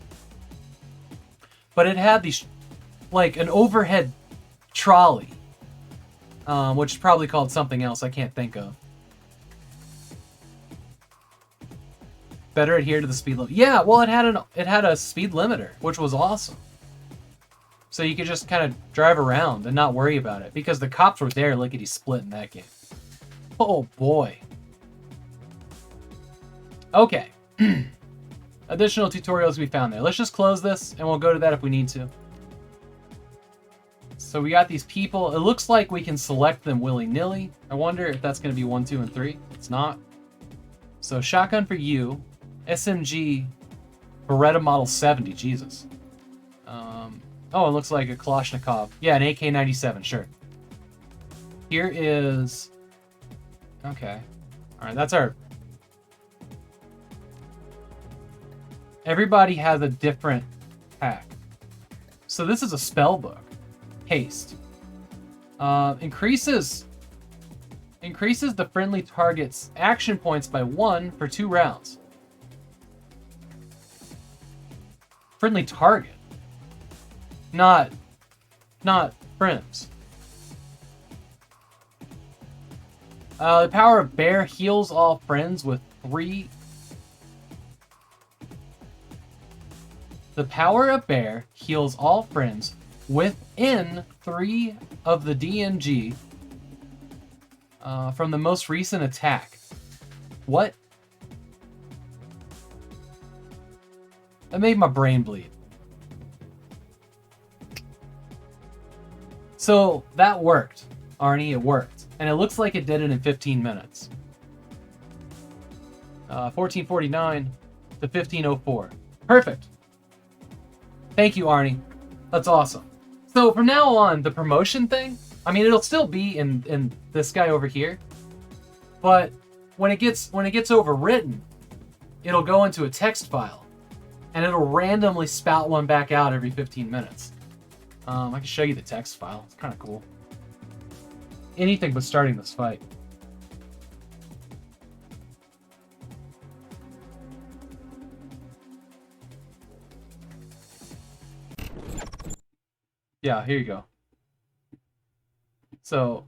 But it had these, like, an overhead trolley. Which is probably called something else I can't think of. Better adhere to the speed limit. Yeah, well, it had a speed limiter, which was awesome. So you could just kind of drive around and not worry about it, because the cops were there lickety split in that game. Oh boy. Okay. Additional tutorials we found there. Let's just close this and we'll go to that if we need to. So we got these people. It looks like we can select them willy-nilly. I wonder if that's going to be 1, 2, and 3. It's not. So shotgun for you. SMG Beretta Model 70. Jesus. Oh, it looks like a Kalashnikov. Yeah, an AK-97. Sure. Here is... Okay. Alright, that's our... Everybody has a different pack. So this is a spell book. Haste. Increases the friendly target's action points by 1 for 2 rounds. Friendly target. Not friends. The power of bear heals all friends with 3. The power of bear heals all friends within 3 of the DMG from the most recent attack. What? That made my brain bleed. So that worked, Arnie. It worked. And it looks like it did it in 15 minutes. 1449 to 1504. Perfect. Thank you, Arnie. That's awesome. So from now on, the promotion thing, I mean, it'll still be in this guy over here, but when it gets overwritten, it'll go into a text file, and it'll randomly spout one back out every 15 minutes. I can show you the text file. It's kind of cool. Anything but starting this fight. Yeah, here you go. So,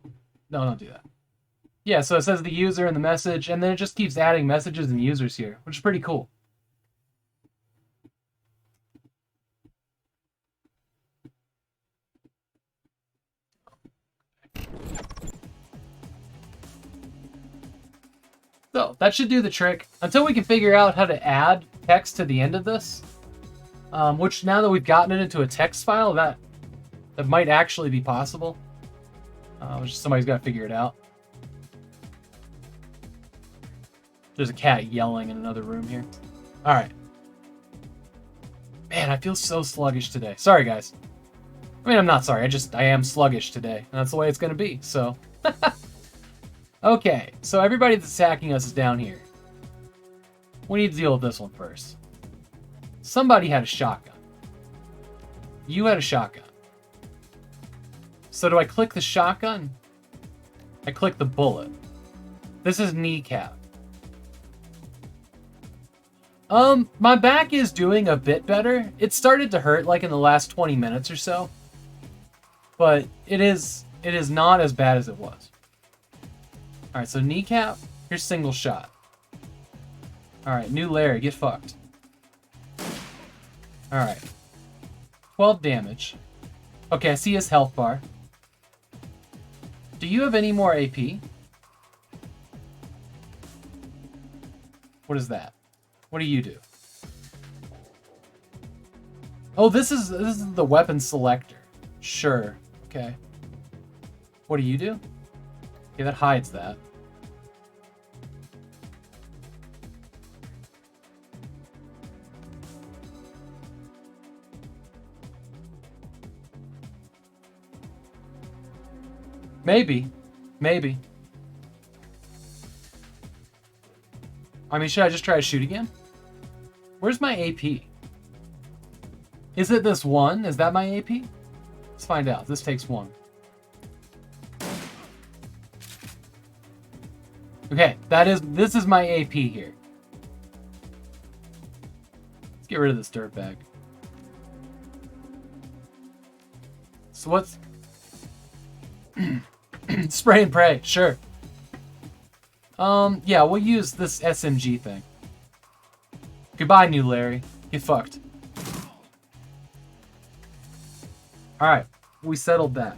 no, don't do that. Yeah, so it says the user and the message, and then it just keeps adding messages and users here, which is pretty cool. So, that should do the trick. Until we can figure out how to add text to the end of this, which now that we've gotten it into a text file, that might actually be possible. Somebody's got to figure it out. There's a cat yelling in another room here. All right. Man, I feel so sluggish today. Sorry, guys. I mean, I'm not sorry. I am sluggish today. And that's the way it's going to be, so. Okay, so everybody that's attacking us is down here. We need to deal with this one first. Somebody had a shotgun. You had a shotgun. So do I click the shotgun? I click the bullet. This is kneecap. My back is doing a bit better. It started to hurt like in the last 20 minutes or so. But it is not as bad as it was. Alright, so kneecap, here's single shot. Alright, new Larry, get fucked. Alright. 12 damage. Okay, I see his health bar. Do you have any more AP? What is that? What do you do? Oh, this is the weapon selector. Sure. Okay. What do you do? Okay, that hides that. Maybe. Maybe. I mean, should I just try to shoot again? Where's my AP? Is it this one? Is that my AP? Let's find out. This takes 1. Okay, this is my AP here. Let's get rid of this dirtbag. So what's... Spray and pray, sure. Yeah, we'll use this SMG thing. Goodbye, new Larry. Get fucked. Alright, we settled that.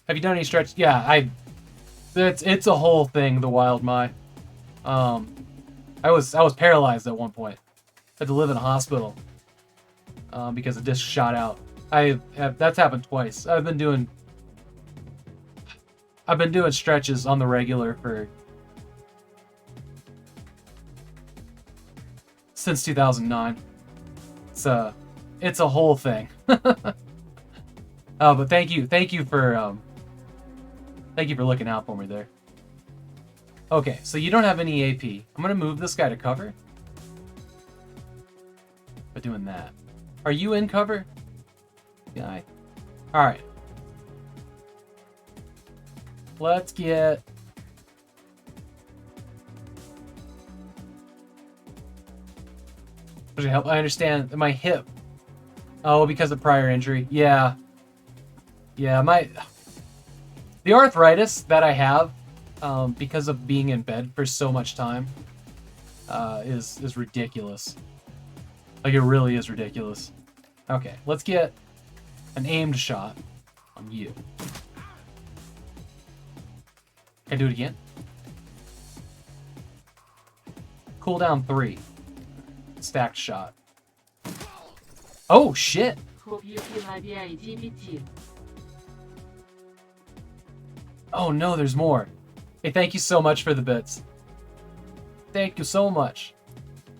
Have you done any stretch? Yeah, it's a whole thing, the Wild My. I was paralyzed at one point. Had to live in a hospital. Because a disc shot out. That's happened twice. I've been doing stretches on the regular for since 2009. It's a whole thing. But thank you for looking out for me there. Okay, so you don't have any AP. I'm gonna move this guy to cover by doing that. Are you in cover? Guy. Alright. Let's get... Does it help? I understand. My hip. Oh, because of prior injury. Yeah. Yeah, the arthritis that I have, because of being in bed for so much time, is ridiculous. Like, it really is ridiculous. Okay, let's get an aimed shot on you. Can I do it again? Cooldown 3. Stacked shot. Oh, shit! Oh no, there's more. Hey, thank you so much for the bits. Thank you so much.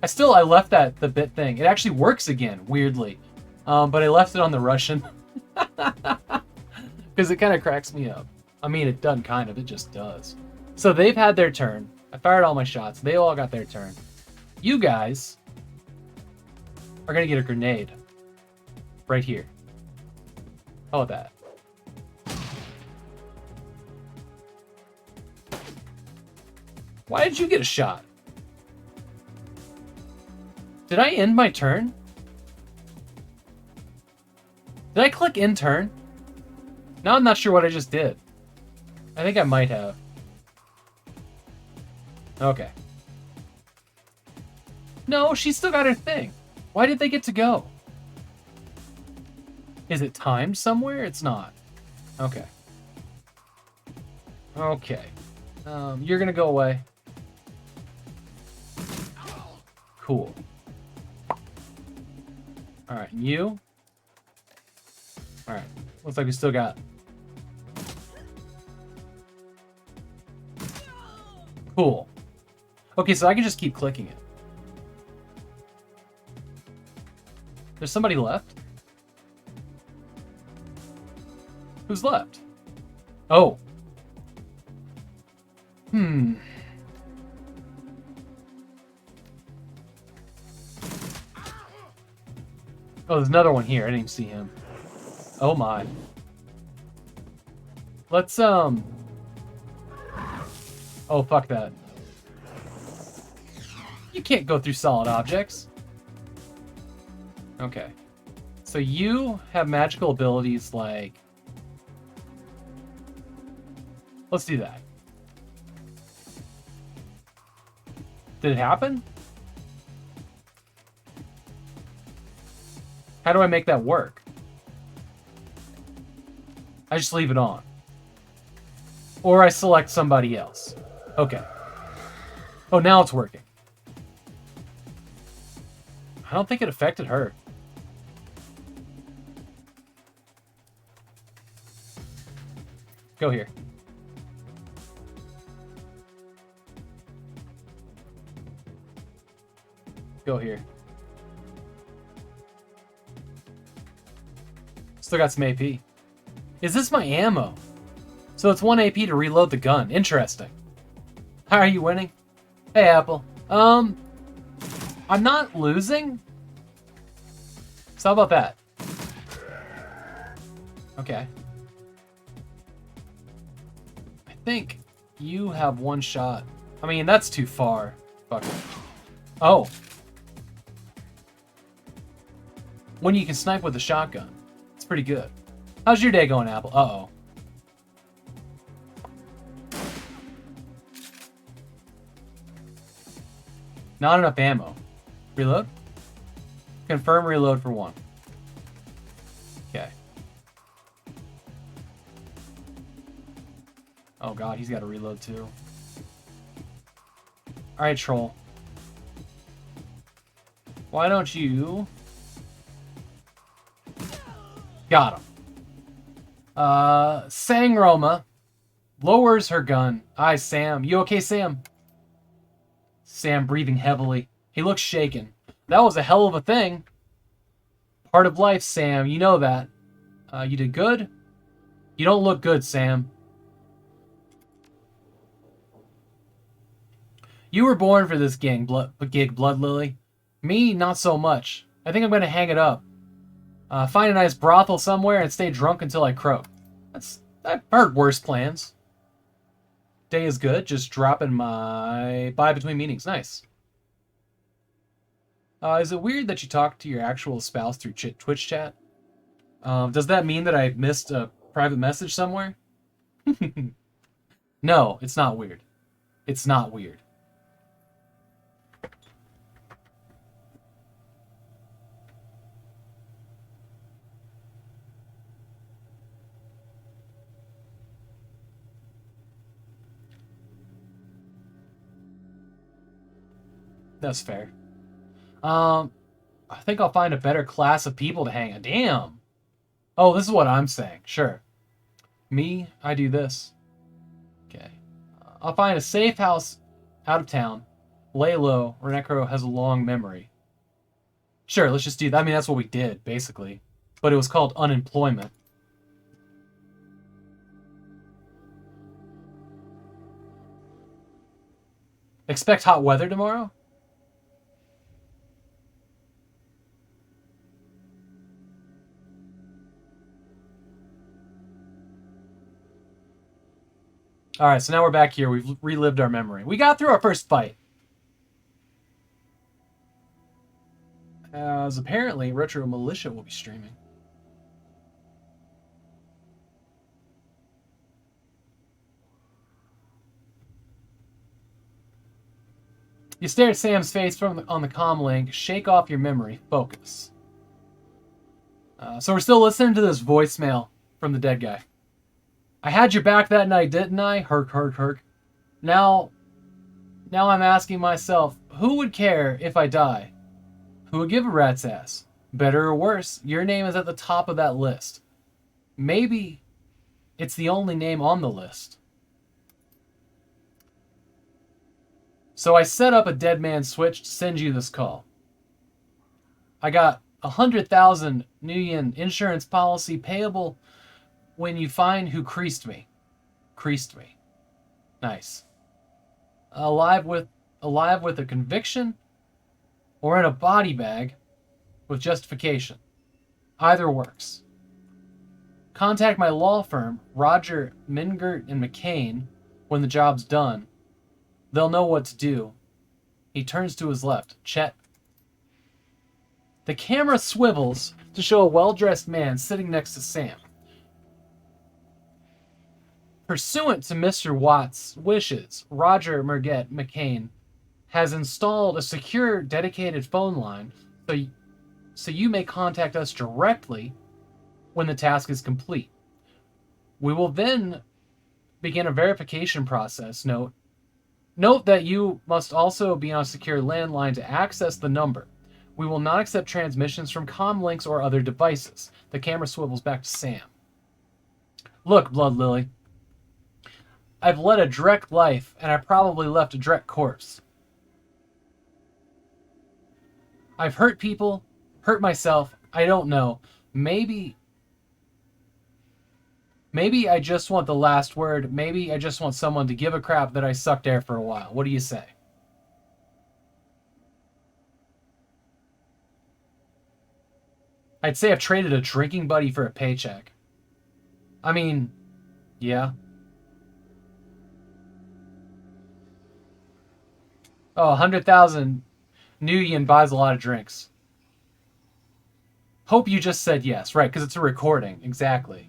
I left the bit thing. It actually works again, weirdly. But I left it on the Russian. Because it kind of cracks me up. I mean, it doesn't kind of, it just does. So they've had their turn. I fired all my shots. They all got their turn. You guys are going to get a grenade. Right here. How about that? Why did you get a shot? Did I end my turn? Did I click end turn? Now I'm not sure what I just did. I think I might have. Okay. No, she's still got her thing. Why did they get to go? Is it timed somewhere? It's not. Okay. Okay. You're gonna go away. Cool. Alright, you? Alright. Looks like we still got... Cool. Okay, so I can just keep clicking it. There's somebody left? Who's left? Oh. Oh, there's another one here. I didn't even see him. Oh my. Let's, Oh, fuck that. You can't go through solid objects. Okay. So you have magical abilities like... Let's do that. Did it happen? How do I make that work? I just leave it on. Or I select somebody else. Okay. Oh, now it's working. I don't think it affected her. Go here. Go here. Still got some AP. Is this my ammo? So it's 1 AP to reload the gun. Interesting. How are you winning? Hey, Apple. I'm not losing. So how about that? Okay. I think you have one shot. I mean, that's too far. Fuck it. Oh. When you can snipe with a shotgun. It's pretty good. How's your day going, Apple? Uh-oh. Not enough ammo. Reload? Confirm reload for 1. Okay. Oh god, he's got to reload too. Alright, troll. Why don't you... Got him. Sangroma lowers her gun. Aye, Sam. You okay, Sam? Sam breathing heavily. He looks shaken. That was a hell of a thing. Part of life, Sam. You know that. You did good? You don't look good, Sam. You were born for this gig, Blood Lily. Me, not so much. I think I'm going to hang it up. Find a nice brothel somewhere and stay drunk until I croak. I've heard worse plans. Day is good, just dropping my by between meetings. Nice. Is it weird that you talk to your actual spouse through Twitch chat? Does that mean that I missed a private message somewhere? No, it's not weird. It's not weird. That's fair. I think I'll find a better class of people to hang out. Damn. Oh, this is what I'm saying. Sure. Me, I do this. Okay. I'll find a safe house out of town. Lay low. Renecro has a long memory. Sure, let's just do that. I mean, that's what we did, basically. But it was called unemployment. Expect hot weather tomorrow? Alright, so now we're back here. We've relived our memory. We got through our first fight. As apparently, Retro Militia will be streaming. You stare at Sam's face on the comm link. Shake off your memory. Focus. So we're still listening to this voicemail from the dead guy. I had your back that night, didn't I? Herc, herc, herc. Now I'm asking myself, who would care if I die? Who would give a rat's ass? Better or worse, your name is at the top of that list. Maybe it's the only name on the list. So I set up a dead man switch to send you this call. I got 100,000 New Yen insurance policy payable when you find who creased me. Creased me. Nice. Alive with a conviction or in a body bag with justification. Either works. Contact my law firm, Roger, Mingert, and McCain, when the job's done. They'll know what to do. He turns to his left. Chet. The camera swivels to show a well-dressed man sitting next to Sam. Pursuant to Mr. Watt's wishes, Roger Merget McCain has installed a secure, dedicated phone line so you may contact us directly when the task is complete. We will then begin a verification process. Note that you must also be on a secure landline to access the number. We will not accept transmissions from comm links or other devices. The camera swivels back to Sam. Look, Blood Lily. I've led a Drek life, and I probably left a Drek corpse. I've hurt people, hurt myself, I don't know. Maybe I just want the last word. Maybe I just want someone to give a crap that I sucked air for a while. What do you say? I'd say I've traded a drinking buddy for a paycheck. I mean, yeah. Oh, 100,000 New Yen buys a lot of drinks. Hope you just said yes. Right, because it's a recording. Exactly.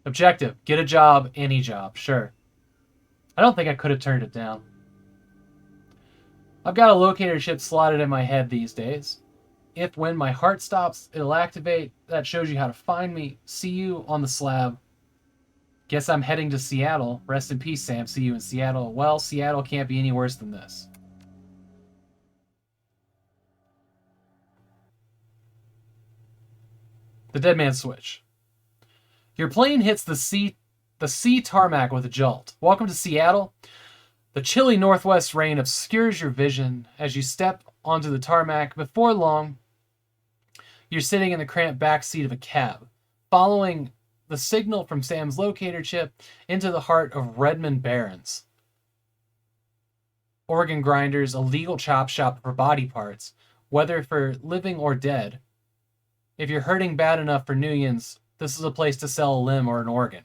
Objective. Get a job, any job. Sure. I don't think I could have turned it down. I've got a locator chip slotted in my head these days. If when my heart stops, it'll activate. That shows you how to find me. See you on the slab. Guess I'm heading to Seattle. Rest in peace, Sam. See you in Seattle. Well, Seattle can't be any worse than this. The dead man switch. Your plane hits the sea tarmac with a jolt. Welcome to Seattle. The chilly northwest rain obscures your vision as you step onto the tarmac. Before long, you're sitting in the cramped back seat of a cab, following the signal from Sam's locator chip into the heart of Redmond Barrens. organ grinders, a legal chop shop for body parts, whether for living or dead. If you're hurting bad enough for Nuyans, this is a place to sell a limb or an organ.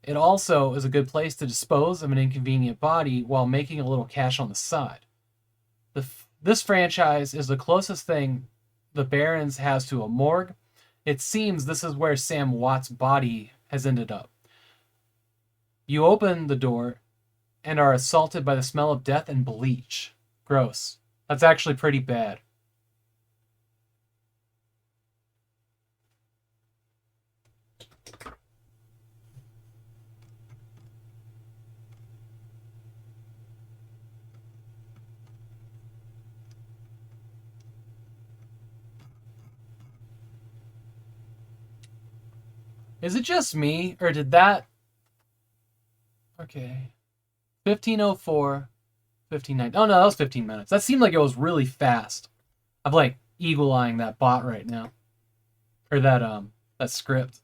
It also is a good place to dispose of an inconvenient body while making a little cash on the side. This franchise is the closest thing the Barrens has to a morgue. It seems this is where Sam Watt's body has ended up. You open the door and are assaulted by the smell of death and bleach. Gross. That's actually pretty bad. Is it just me, or did that... Okay. 1504, 1590. Oh, no, that was 15 minutes. That seemed like it was really fast. I'm, like, eagle-eyeing that bot right now. Or that script.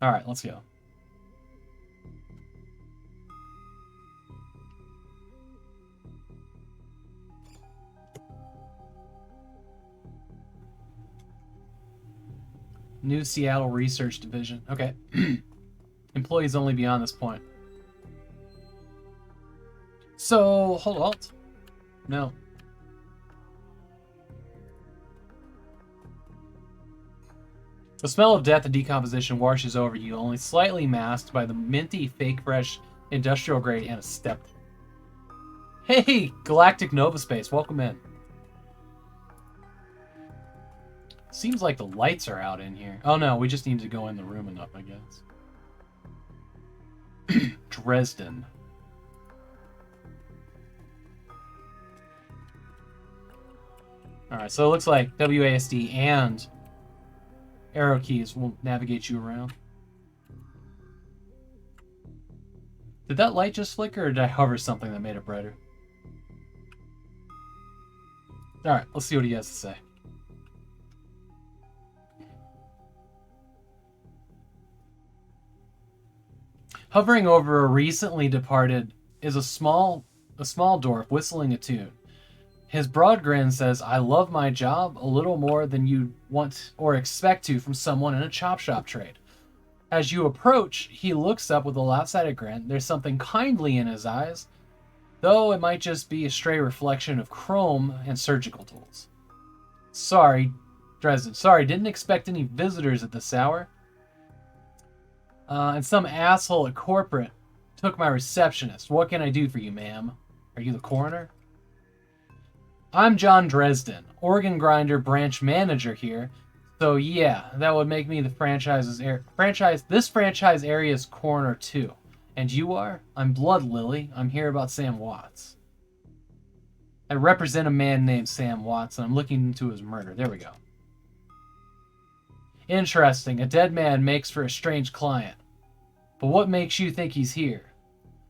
Alright, let's go. New Seattle Research Division. Okay. Employees only beyond this point. So, hold on. No. The smell of death and decomposition washes over you, only slightly masked by the minty, fake fresh, industrial grade anesthetic. Hey, Galactic Nova Space, welcome in. Seems like the lights are out in here. Oh no, we just need to go in the room enough, I guess. Dresden. Alright, so it looks like WASD and arrow keys will navigate you around. Did that light just flicker, or did I hover something that made it brighter? Alright, let's see what he has to say. Hovering over a recently departed is a small dwarf whistling a tune. His broad grin says, "I love my job a little more than you'd want or expect to from someone in a chop shop trade." As you approach, he looks up with a lopsided grin. There's something kindly in his eyes, though it might just be a stray reflection of chrome and surgical tools. Sorry, Dresden. Sorry, didn't expect any visitors at this hour. And some asshole at corporate took my receptionist. What can I do for you, ma'am? Are you the coroner? I'm John Dresden, organ grinder branch manager here. So yeah, that would make me the this franchise area's coroner too. And you are? I'm Blood Lily. I'm here about Sam Watts. I represent a man named Sam Watts, and I'm looking into his murder. There we go. Interesting. A dead man makes for a strange client. But what makes you think he's here?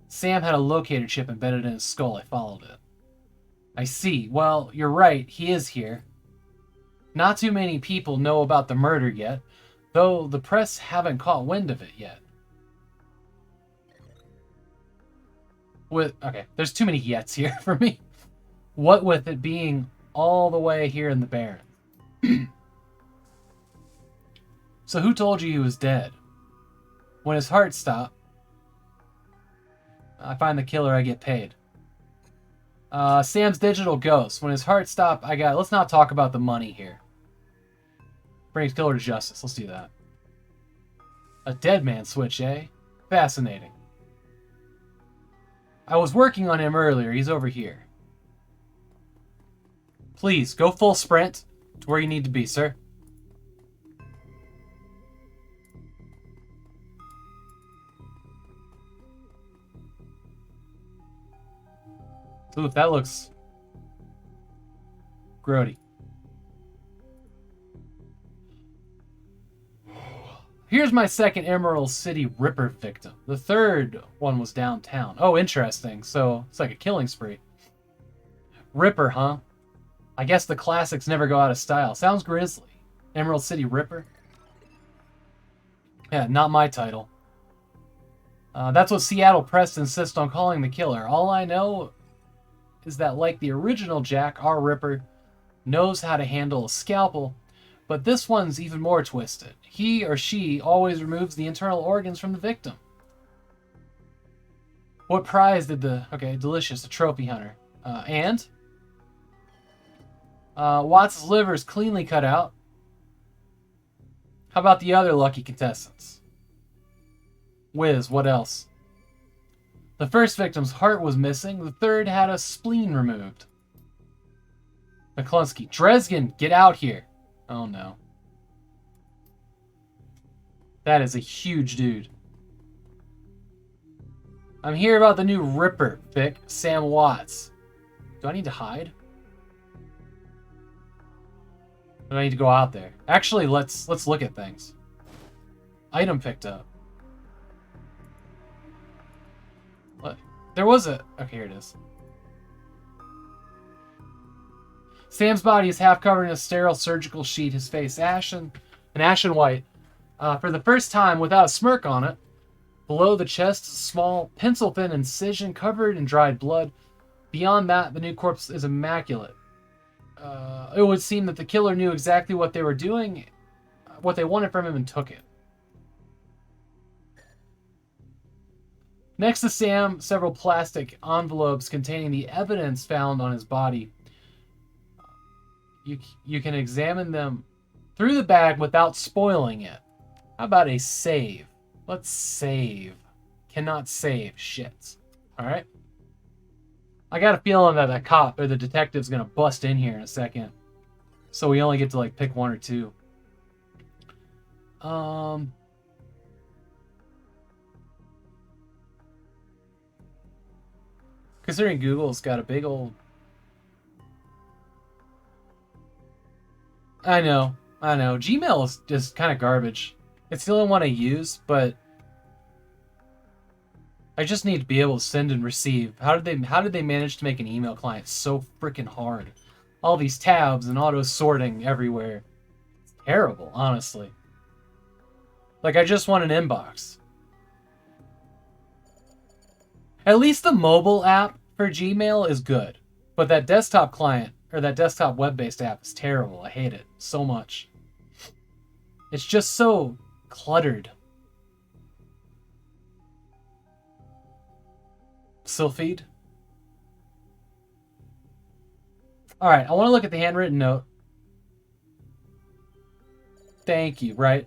Sam had a locator chip embedded in his skull. I followed it. I see. Well, you're right. He is here. Not too many people know about the murder yet, though the press haven't caught wind of it yet. Okay, there's too many yets here for me. What with it being all the way here in the Barrens. So who told you he was dead? When his heart stopped, I find the killer, I get paid. Sam's digital ghost. When his heart stopped, let's not talk about the money here. Brings killer to justice. Let's do that. A dead man switch, eh? Fascinating. I was working on him earlier. He's over here. Please, go full sprint to where you need to be, sir. Ooh, that looks grody. Here's my second Emerald City Ripper victim. The third one was downtown. Oh, interesting. So it's like a killing spree. Ripper, huh? I guess the classics never go out of style. Sounds grisly. Emerald City Ripper? Yeah, not my title. That's what Seattle Press insists on calling the killer. All I know is that, like the original Jack, our Ripper knows how to handle a scalpel, but this one's even more twisted. He or she always removes the internal organs from the victim. What prize did the... Okay, delicious, a trophy hunter. Watts' liver is cleanly cut out. How about the other lucky contestants? Whiz, what else? The first victim's heart was missing. The third had a spleen removed. McCluskey. Dresgen, get out here. Oh no. That is a huge dude. I'm here about the new Ripper, Vic. Sam Watts. Do I need to hide? Or do I need to go out there? Actually, let's look at things. Item picked up. What? There was a... Okay, here it is. Sam's body is half covered in a sterile surgical sheet, his face ashen white. For the first time, without a smirk on it. Below the chest is a small, pencil-thin incision covered in dried blood. Beyond that, the new corpse is immaculate. It would seem that the killer knew exactly what they were doing, what they wanted from him, and took it. Next to Sam, several plastic envelopes containing the evidence found on his body. You can examine them through the bag without spoiling it. How about a save? Let's save. Cannot save. Shit. Alright. I got a feeling that cop or the detective's gonna bust in here in a second. So we only get to like pick one or two. Considering Google's got a big old... I know. Gmail is just kind of garbage. It's the only one I use, but I just need to be able to send and receive. How did they manage to make an email client so freaking hard? All these tabs and auto sorting everywhere. It's terrible, honestly. Like, I just want an inbox. At least the mobile app for Gmail is good, but that desktop client or that desktop web-based app is terrible. I hate it so much. It's just so cluttered. Sylphid. Alright, I want to look at the handwritten note. Thank you, right?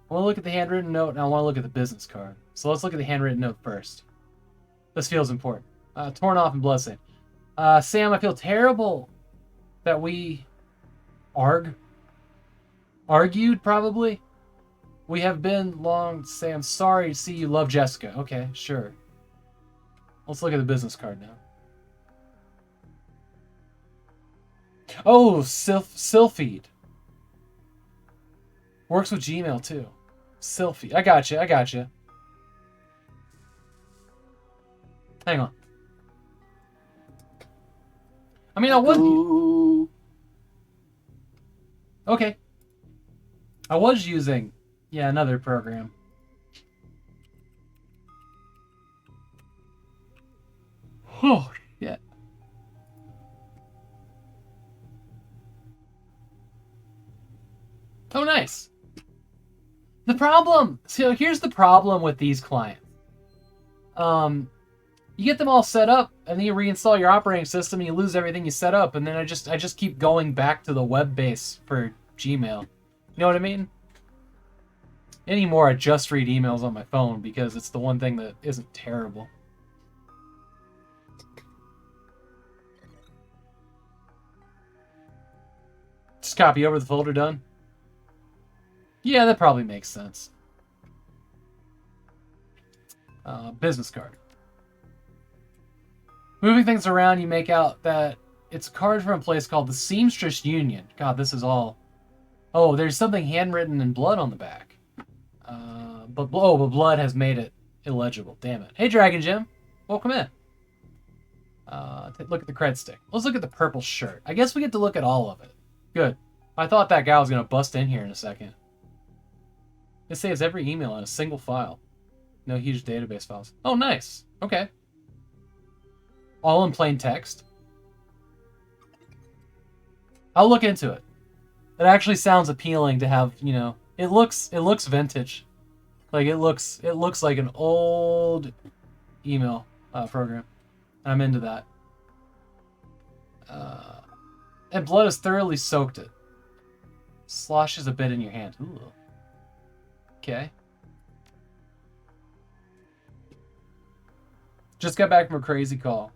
I want to look at the handwritten note and I want to look at the business card. So let's look at the handwritten note first. This feels important. Torn off and bloodstained. Sam, I feel terrible that we argued, probably. We have been long, Sam. Sorry to see you love Jessica. Okay, sure. Let's look at the business card now. Oh, Sylphid. Works with Gmail, too. Sylphid. I got you. Hang on. I mean, I was... Okay. I was using... Yeah, another program. Oh, shit. Oh, nice. The problem... So here's the problem with these clients. You get them all set up, and then you reinstall your operating system, and you lose everything you set up, and then I just keep going back to the web base for Gmail. You know what I mean? Anymore, I just read emails on my phone because it's the one thing that isn't terrible. Just copy over the folder, done? Yeah, that probably makes sense. Business card. Moving things around, you make out that it's a card from a place called the Seamstress Union. God, this is all... Oh, there's something handwritten in blood on the back. But blood has made it illegible. Damn it. Hey, Dragon Jim. Welcome in. Look at the cred stick. Let's look at the purple shirt. I guess we get to look at all of it. Good. I thought that guy was going to bust in here in a second. It saves every email in a single file. No huge database files. Oh, nice. Okay. All in plain text. I'll look into it. It actually sounds appealing to have, you know, it looks vintage. Like it looks like an old email program. I'm into that. And blood has thoroughly soaked it. Sloshes a bit in your hand. Ooh. Okay. Just got back from a crazy call.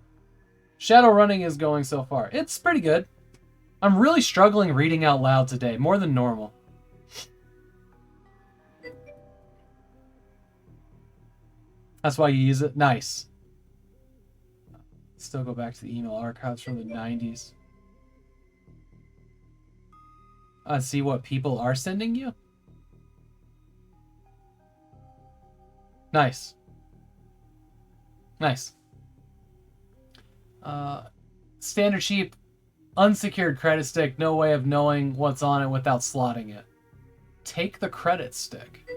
Shadowrunning is going so far. It's pretty good. I'm really struggling reading out loud today, more than normal. That's why you use it? Nice. Still go back to the email archives from the 90s. See what people are sending you? Nice. Nice. Standard cheap, unsecured credit stick, no way of knowing what's on it without slotting it. Take the credit stick.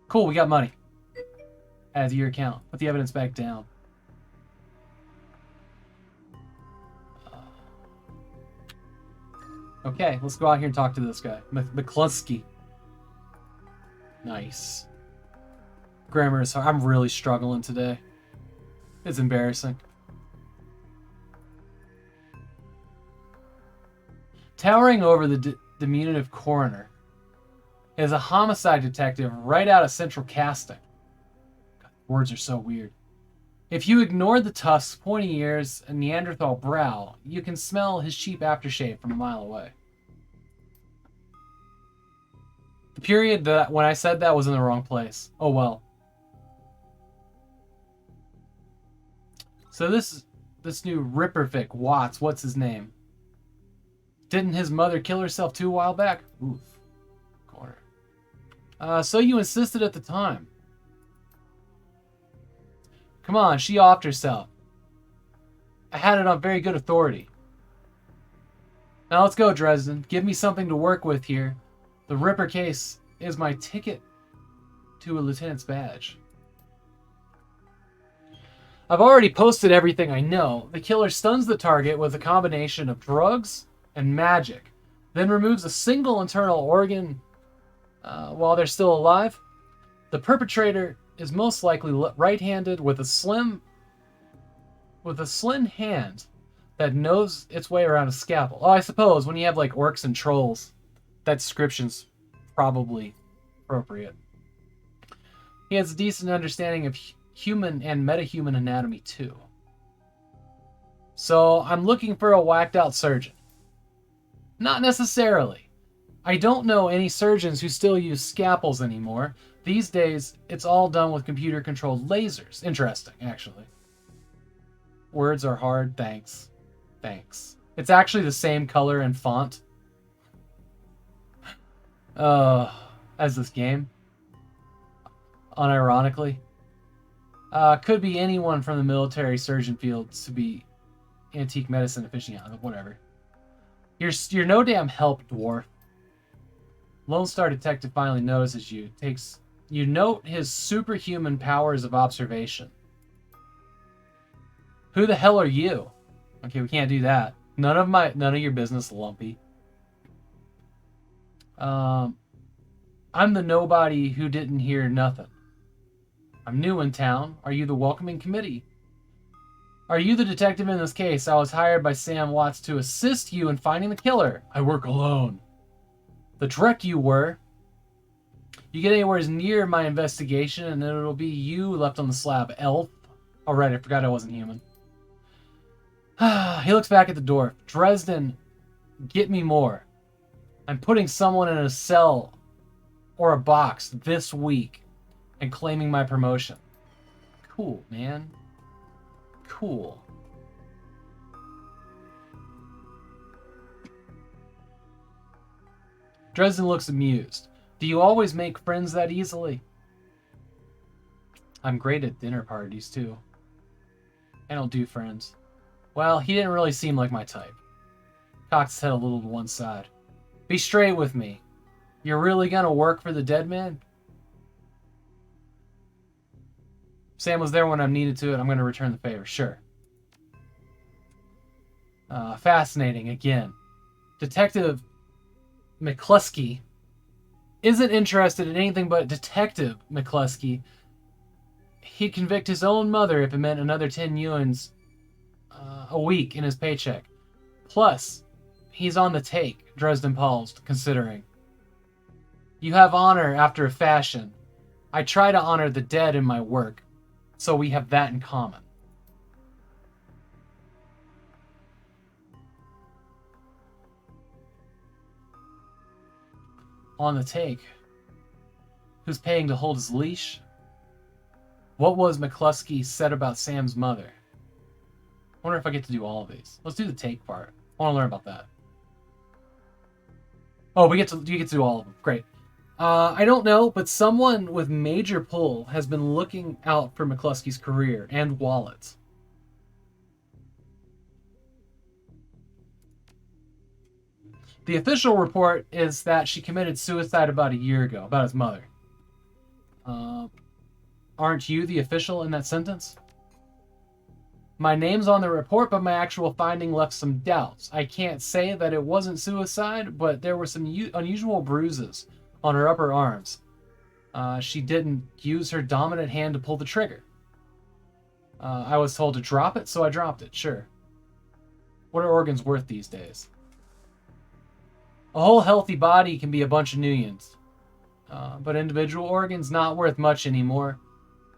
Cool, we got money. Add to your account. Put the evidence back down. Okay, let's go out here and talk to this guy. McCluskey. Nice. Grammar is hard. I'm really struggling today. It's embarrassing. Towering over the diminutive coroner is a homicide detective right out of Central Casting. God, words are so weird. If you ignore the tusks, pointy ears, and Neanderthal brow, you can smell his cheap aftershave from a mile away. The period that when I said that was in the wrong place. Oh well. So this new Rippervic Watts, what's his name? Didn't his mother kill herself too a while back? Oof. Corner. So you insisted at the time. Come on, she offed herself. I had it on very good authority. Now let's go, Dresden. Give me something to work with here. The Ripper case is my ticket to a lieutenant's badge. I've already posted everything I know. The killer stuns the target with a combination of drugs and magic, then removes a single internal organ while they're still alive. The perpetrator is most likely right-handed with a slim hand that knows its way around a scalpel. Oh, I suppose when you have like orcs and trolls, that description's probably appropriate. He has a decent understanding of human and metahuman anatomy too. So I'm looking for a whacked out surgeon. Not necessarily. I don't know any surgeons who still use scalpels anymore. These days, it's all done with computer-controlled lasers. Interesting, actually. Words are hard. Thanks. Thanks. It's actually the same color and font as this game. Unironically. Could be anyone from the military surgeon field to be antique medicine aficionado. Whatever. You're no damn help, dwarf. Lone Star Detective finally notices you. You note his superhuman powers of observation. Who the hell are you? Okay, we can't do that. None of your business, Lumpy. I'm the nobody who didn't hear nothing. I'm new in town. Are you the welcoming committee? Are you the detective in this case? I was hired by Sam Watts to assist you in finding the killer. I work alone. The direct you were. You get anywhere near my investigation and it'll be you left on the slab. Elf. Oh, right, I forgot I wasn't human. He looks back at the door. Dresden, get me more. I'm putting someone in a cell or a box this week and claiming my promotion. Cool, man. Cool. Dresden looks amused. Do you always make friends that easily? I'm great at dinner parties, too. I don't do friends. Well, he didn't really seem like my type. Cocked his head a little to one side. Be straight with me. You're really gonna work for the dead man? Sam was there when I'm needed to, and I'm gonna return the favor. Sure. Fascinating, again. Detective McCluskey isn't interested in anything but Detective McCluskey. He'd convict his own mother if it meant another 10 yuans a week in his paycheck. Plus, he's on the take, Dresden paused, considering. You have honor after a fashion. I try to honor the dead in my work, so we have that in common. On the take. Who's paying to hold his leash? What was McCluskey said about Sam's mother? I wonder if I get to do all of these. Let's do the take part. I want to learn about that. Oh, you get to do all of them. Great. I don't know, but someone with major pull has been looking out for McCluskey's career and wallet. The official report is that she committed suicide about a year ago, about his mother. Aren't you the official in that sentence? My name's on the report, but my actual finding left some doubts. I can't say that it wasn't suicide, but there were some unusual bruises on her upper arms. She didn't use her dominant hand to pull the trigger. I was told to drop it, so I dropped it, sure. What are organs worth these days? A whole healthy body can be a bunch of millions. But individual organs not worth much anymore.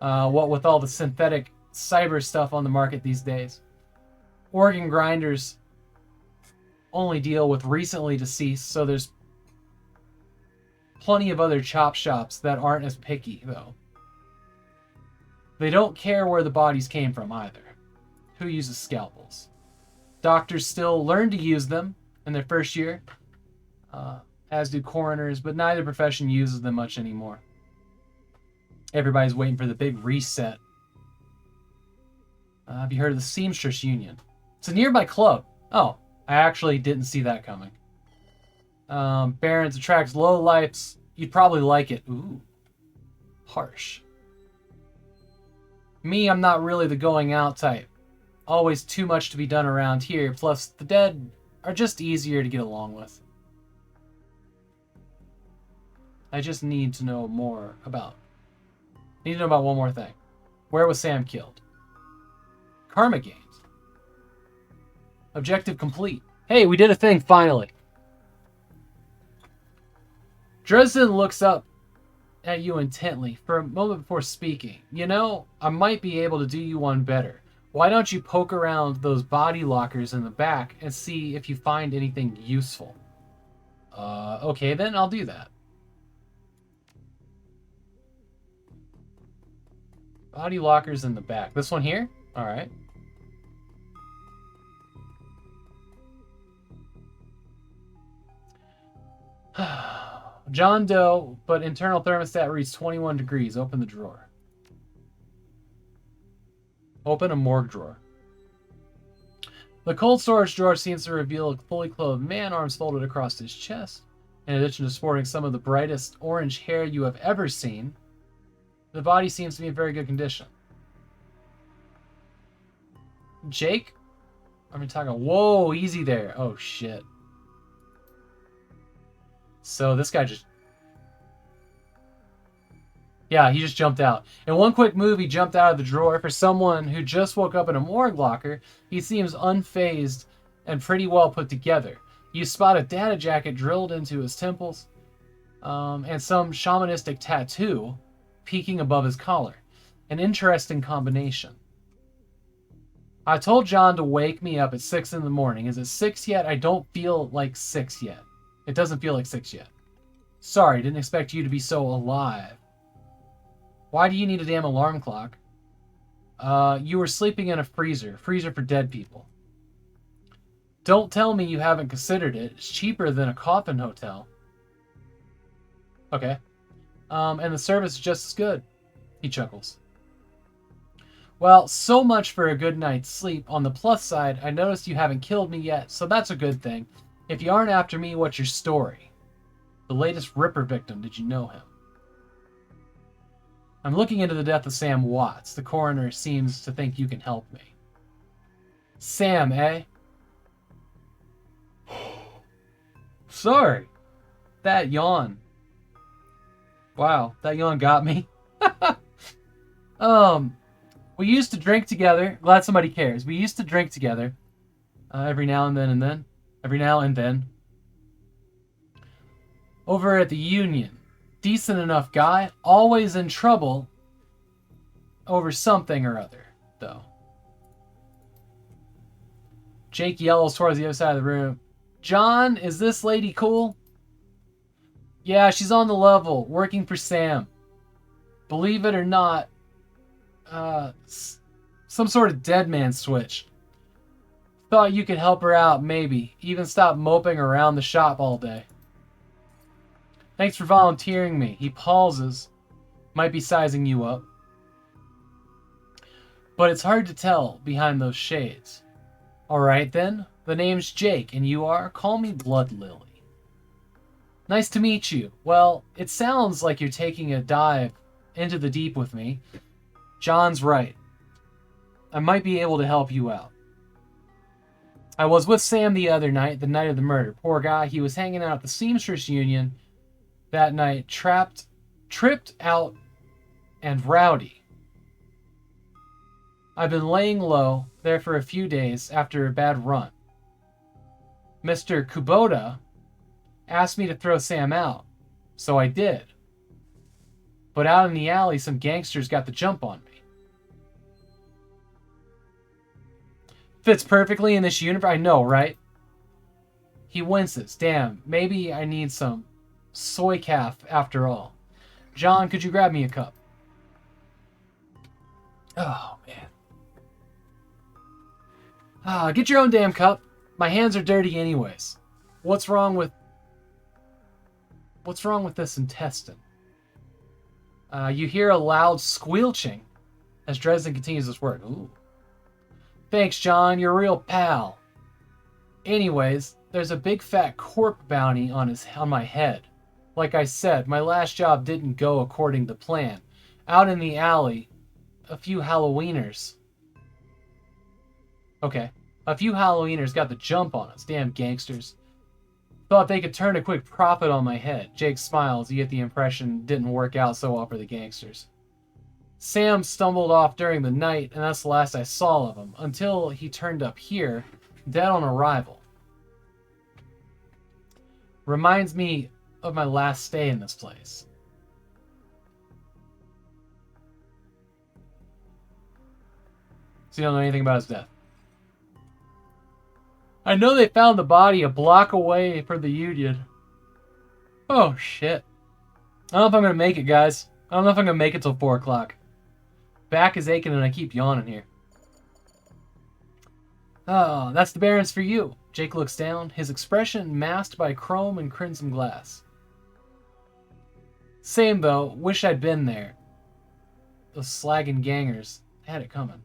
What with all the synthetic cyber stuff on the market these days. Organ grinders only deal with recently deceased, so there's plenty of other chop shops that aren't as picky, though. They don't care where the bodies came from either. Who uses scalpels? Doctors still learn to use them in their first year, as do coroners, but neither profession uses them much anymore. Everybody's waiting for the big reset. Have you heard of the Seamstress Union? It's a nearby club. Oh, I actually didn't see that coming. Barons attracts lowlifes. You'd probably like it. Ooh. Harsh. Me, I'm not really the going out type. Always too much to be done around here, plus the dead are just easier to get along with. I just need to know more about... Need to know about one more thing. Where was Sam killed? Karma gains. Objective complete. Hey, we did a thing, finally. Dresden looks up at you intently for a moment before speaking. You know, I might be able to do you one better. Why don't you poke around those body lockers in the back and see if you find anything useful? Okay then, I'll do that. Body lockers in the back. This one here? Alright. John Doe, but internal thermostat reads 21 degrees. Open the drawer. Open a morgue drawer. The cold storage drawer seems to reveal a fully clothed man, arms folded across his chest. In addition to sporting some of the brightest orange hair you have ever seen, the body seems to be in very good condition. Jake? I'm talking... Whoa, easy there. Oh, shit. So this guy just... Yeah, he just jumped out. In one quick move, he jumped out of the drawer. For someone who just woke up in a morgue locker, he seems unfazed and pretty well put together. You spot a data jacket drilled into his temples, and some shamanistic tattoo peeking above his collar. An interesting combination. I told John to wake me up at 6 in the morning. Is it 6 yet? I don't feel like 6 yet. It doesn't feel like 6 yet. Sorry, didn't expect you to be so alive. Why do you need a damn alarm clock? You were sleeping in a freezer. Freezer for dead people. Don't tell me you haven't considered it. It's cheaper than a coffin hotel. Okay. And the service is just as good. He chuckles. Well, so much for a good night's sleep. On the plus side, I noticed you haven't killed me yet, so that's a good thing. If you aren't after me, what's your story? The latest Ripper victim. Did you know him? I'm looking into the death of Sam Watts. The coroner seems to think you can help me. Sam, eh? Sorry. That yawn. Wow, that yawn got me. We used to drink together. Glad somebody cares. We used to drink together. Every now and then. Every now and then. Over at the Union. Decent enough guy. Always in trouble. Over something or other, though. Jake yells towards the other side of the room. John, is this lady cool? Yeah, she's on the level, working for Sam. Believe it or not, some sort of dead man switch. Thought you could help her out, maybe. Even stop moping around the shop all day. Thanks for volunteering me. He pauses. Might be sizing you up. But it's hard to tell behind those shades. Alright then, the name's Jake, and you are? Call me Blood Lily. Nice to meet you. Well, it sounds like you're taking a dive into the deep with me. John's right. I might be able to help you out. I was with Sam the other night, the night of the murder. Poor guy, he was hanging out at the Seamstress Union that night, tripped out, and rowdy. I've been laying low there for a few days after a bad run. Mr. Kubota asked me to throw Sam out, so I did. But out in the alley, some gangsters got the jump on me. Fits perfectly in this universe. I know, right? He winces. Damn, maybe I need some soy calf after all. John, could you grab me a cup? Oh, man. Get your own damn cup. My hands are dirty anyways. What's wrong with this intestine? You hear a loud squelching as Dresden continues his work. Ooh. Thanks, John. You're a real pal. Anyways, there's a big fat corp bounty on my head. Like I said, my last job didn't go according to plan. Out in the alley, a few Halloweeners. Okay. A few Halloweeners got the jump on us. Damn gangsters. Thought they could turn a quick profit on my head. Jake smiles. You get the impression it didn't work out so well for the gangsters. Sam stumbled off during the night, and that's the last I saw of him, until he turned up here, dead on arrival. Reminds me of my last stay in this place. So you don't know anything about his death. I know they found the body a block away from the Union. Oh, shit. I don't know if I'm going to make it, guys. I don't know if I'm going to make it till 4 o'clock. Back is aching and I keep yawning here. Oh, that's the Barrens for you. Jake looks down, his expression masked by chrome and crimson glass. Same though, wish I'd been there. Those slagging gangers had it coming.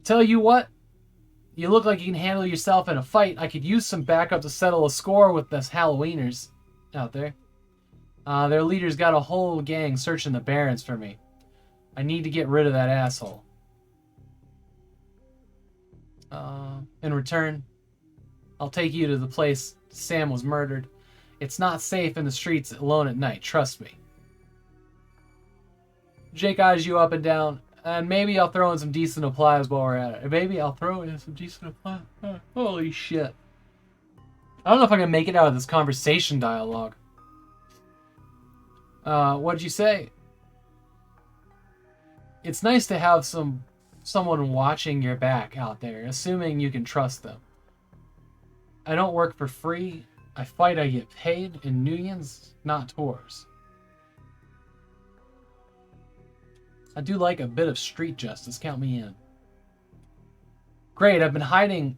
Tell you what, you look like you can handle yourself in a fight. I could use some backup to settle a score with those Halloweeners out there. Their leader's got a whole gang searching the Barrens for me. I need to get rid of that asshole. In return, I'll take you to the place Sam was murdered. It's not safe in the streets alone at night, trust me. Jake eyes you up and down, and maybe I'll throw in some decent applies while we're at it. Holy shit. I don't know if I'm going to make it out of this conversation dialogue. What'd you say? It's nice to have someone watching your back out there, assuming you can trust them. I don't work for free. I fight, I get paid in unions, not tours. I do like a bit of street justice, count me in. Great, I've been hiding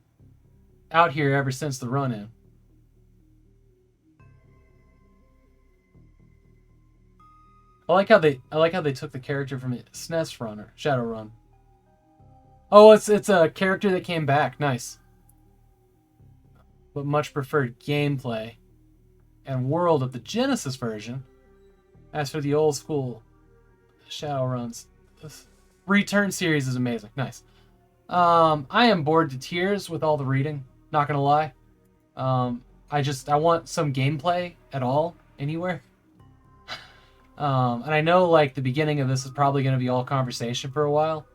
out here ever since the run-in. I like how they took the character from SNES Run or Shadowrun. Oh, it's a character that came back. Nice. But much preferred gameplay. and world of the Genesis version. As for the old school Shadowruns, this Return series is amazing. Nice. I am bored to tears with all the reading. Not gonna lie. I want some gameplay at all, anywhere. And I know like the beginning of this is probably gonna be all conversation for a while,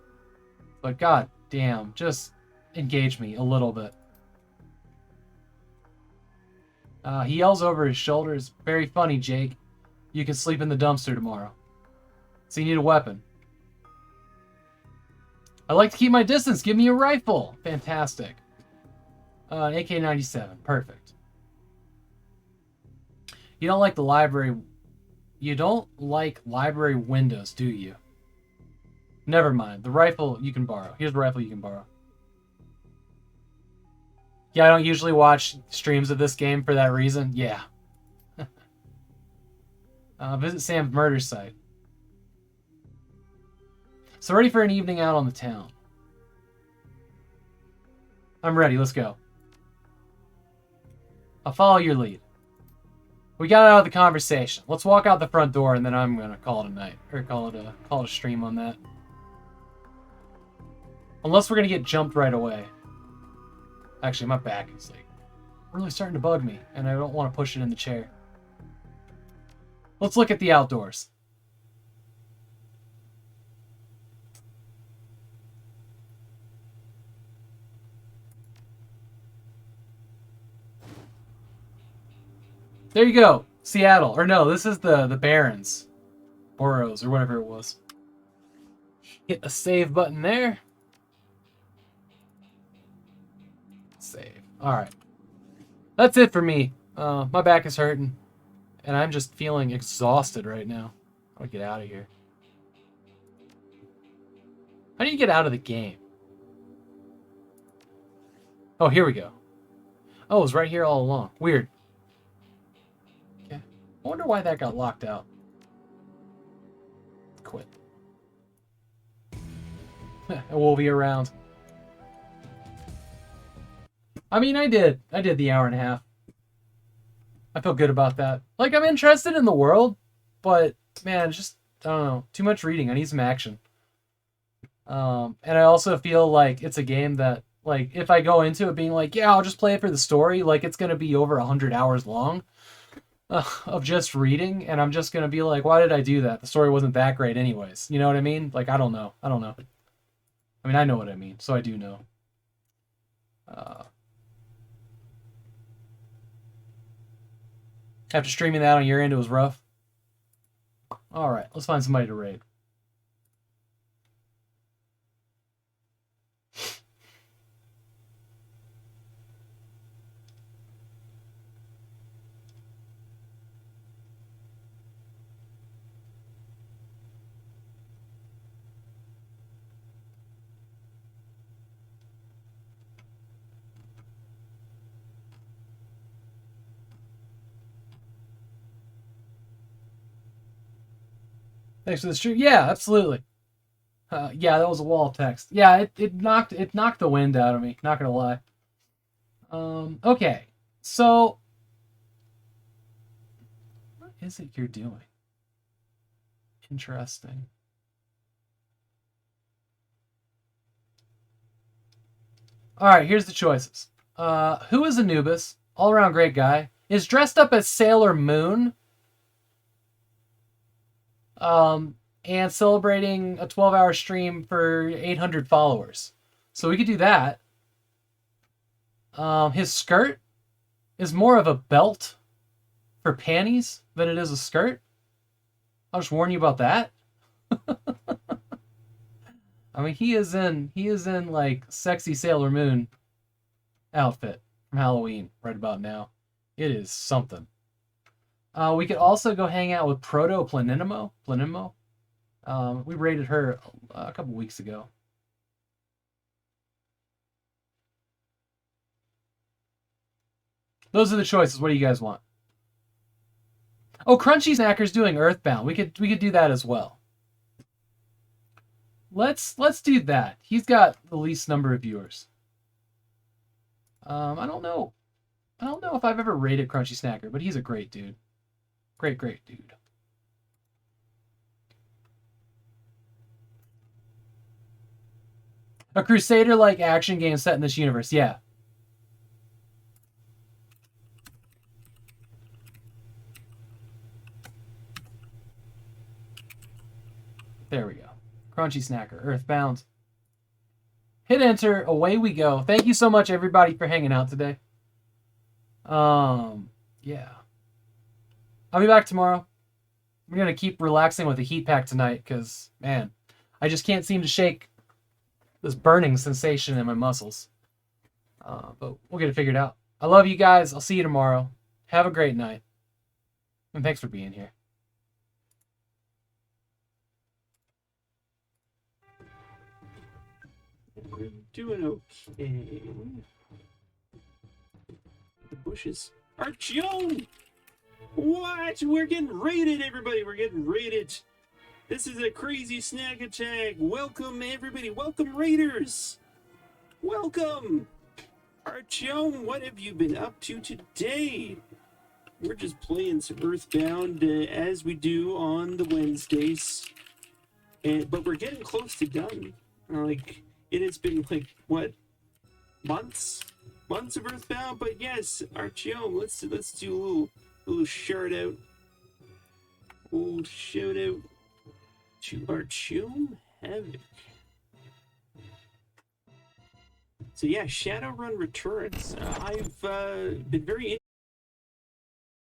but god damn, just engage me a little bit. He yells over his shoulders, "Very funny, Jake. You can sleep in the dumpster tomorrow. So you need a weapon." "I like to keep my distance. Give me a rifle." Fantastic. An AK-97. Perfect. You don't like the library... You don't like library windows, do you? Never mind. The rifle you can borrow. Here's the rifle you can borrow. Yeah, I don't usually watch streams of this game for that reason. Yeah. Visit Sam's murder site. So ready for an evening out on the town. I'm ready. Let's go. I'll follow your lead. We got out of the conversation. Let's walk out the front door, and then I'm gonna call it a night, or call it a stream on that. Unless we're gonna get jumped right away. Actually, my back is like really starting to bug me, and I don't want to push it in the chair. Let's look at the outdoors. There you go. Seattle. Or no, this is the Barrens. Boroughs, or whatever it was. Hit a save button there. Save. Alright. That's it for me. My back is hurting. And I'm just feeling exhausted right now. How do I get out of here? How do you get out of the game? Oh, here we go. Oh, it was right here all along. Weird. I wonder why that got locked out. Quit. We'll be around. I mean, I did the hour and a half. I feel good about that. Like, I'm interested in the world, but, man, just, I don't know. Too much reading. I need some action. And I also feel like it's a game that, like, if I go into it being like, yeah, I'll just play it for the story, like, it's going to be over 100 hours long. Of just reading, and I'm just gonna be like, why did I do that? The story wasn't that great anyways. You know what I mean? Like, I don't know. I mean, I know what I mean, so I do know. After streaming that on your end, it was rough. Alright, let's find somebody to raid. Thanks for the stream. Yeah, absolutely. Yeah, that was a wall of text. Yeah, it knocked the wind out of me. Not gonna lie. Okay, so what is it you're doing? Interesting. All right, here's the choices. Who is Anubis? All around great guy. Is dressed up as Sailor Moon. And celebrating a 12-hour stream for 800 followers. So we could do that. His skirt is more of a belt for panties than it is a skirt. I'll just warn you about that. I mean, he is in like sexy Sailor Moon outfit from Halloween right about now. It is something. We could also go hang out with Proto Planinimo. We raided her a couple weeks ago. Those are the choices. What do you guys want? Oh, Crunchy Snacker's doing Earthbound. We could do that as well. Let's do that. He's got the least number of viewers. I don't know if if I've ever rated Crunchy Snacker, but he's a great dude. Great dude. A Crusader-like action game set in this universe, yeah. There we go. Crunchy Snacker, Earthbound. Hit enter, away we go. Thank you so much, everybody, for hanging out today. Yeah. I'll be back tomorrow. I'm gonna keep relaxing with a heat pack tonight, because, man, I just can't seem to shake this burning sensation in my muscles. But we'll get it figured out. I love you guys. I'll see you tomorrow. Have a great night. And thanks for being here. We're doing okay. The bushes. Artyom! What? We're getting raided, everybody. We're getting raided. This is a crazy snack attack. Welcome, everybody. Welcome, raiders. Welcome. Artyom, what have you been up to today? We're just playing some Earthbound as we do on the Wednesdays. But we're getting close to done. Like, it has been, like, what? Months of Earthbound? But yes, Artyom, let's do a little shout out. Old shout out to Artyom Havok. So yeah, Shadowrun returns. I've been very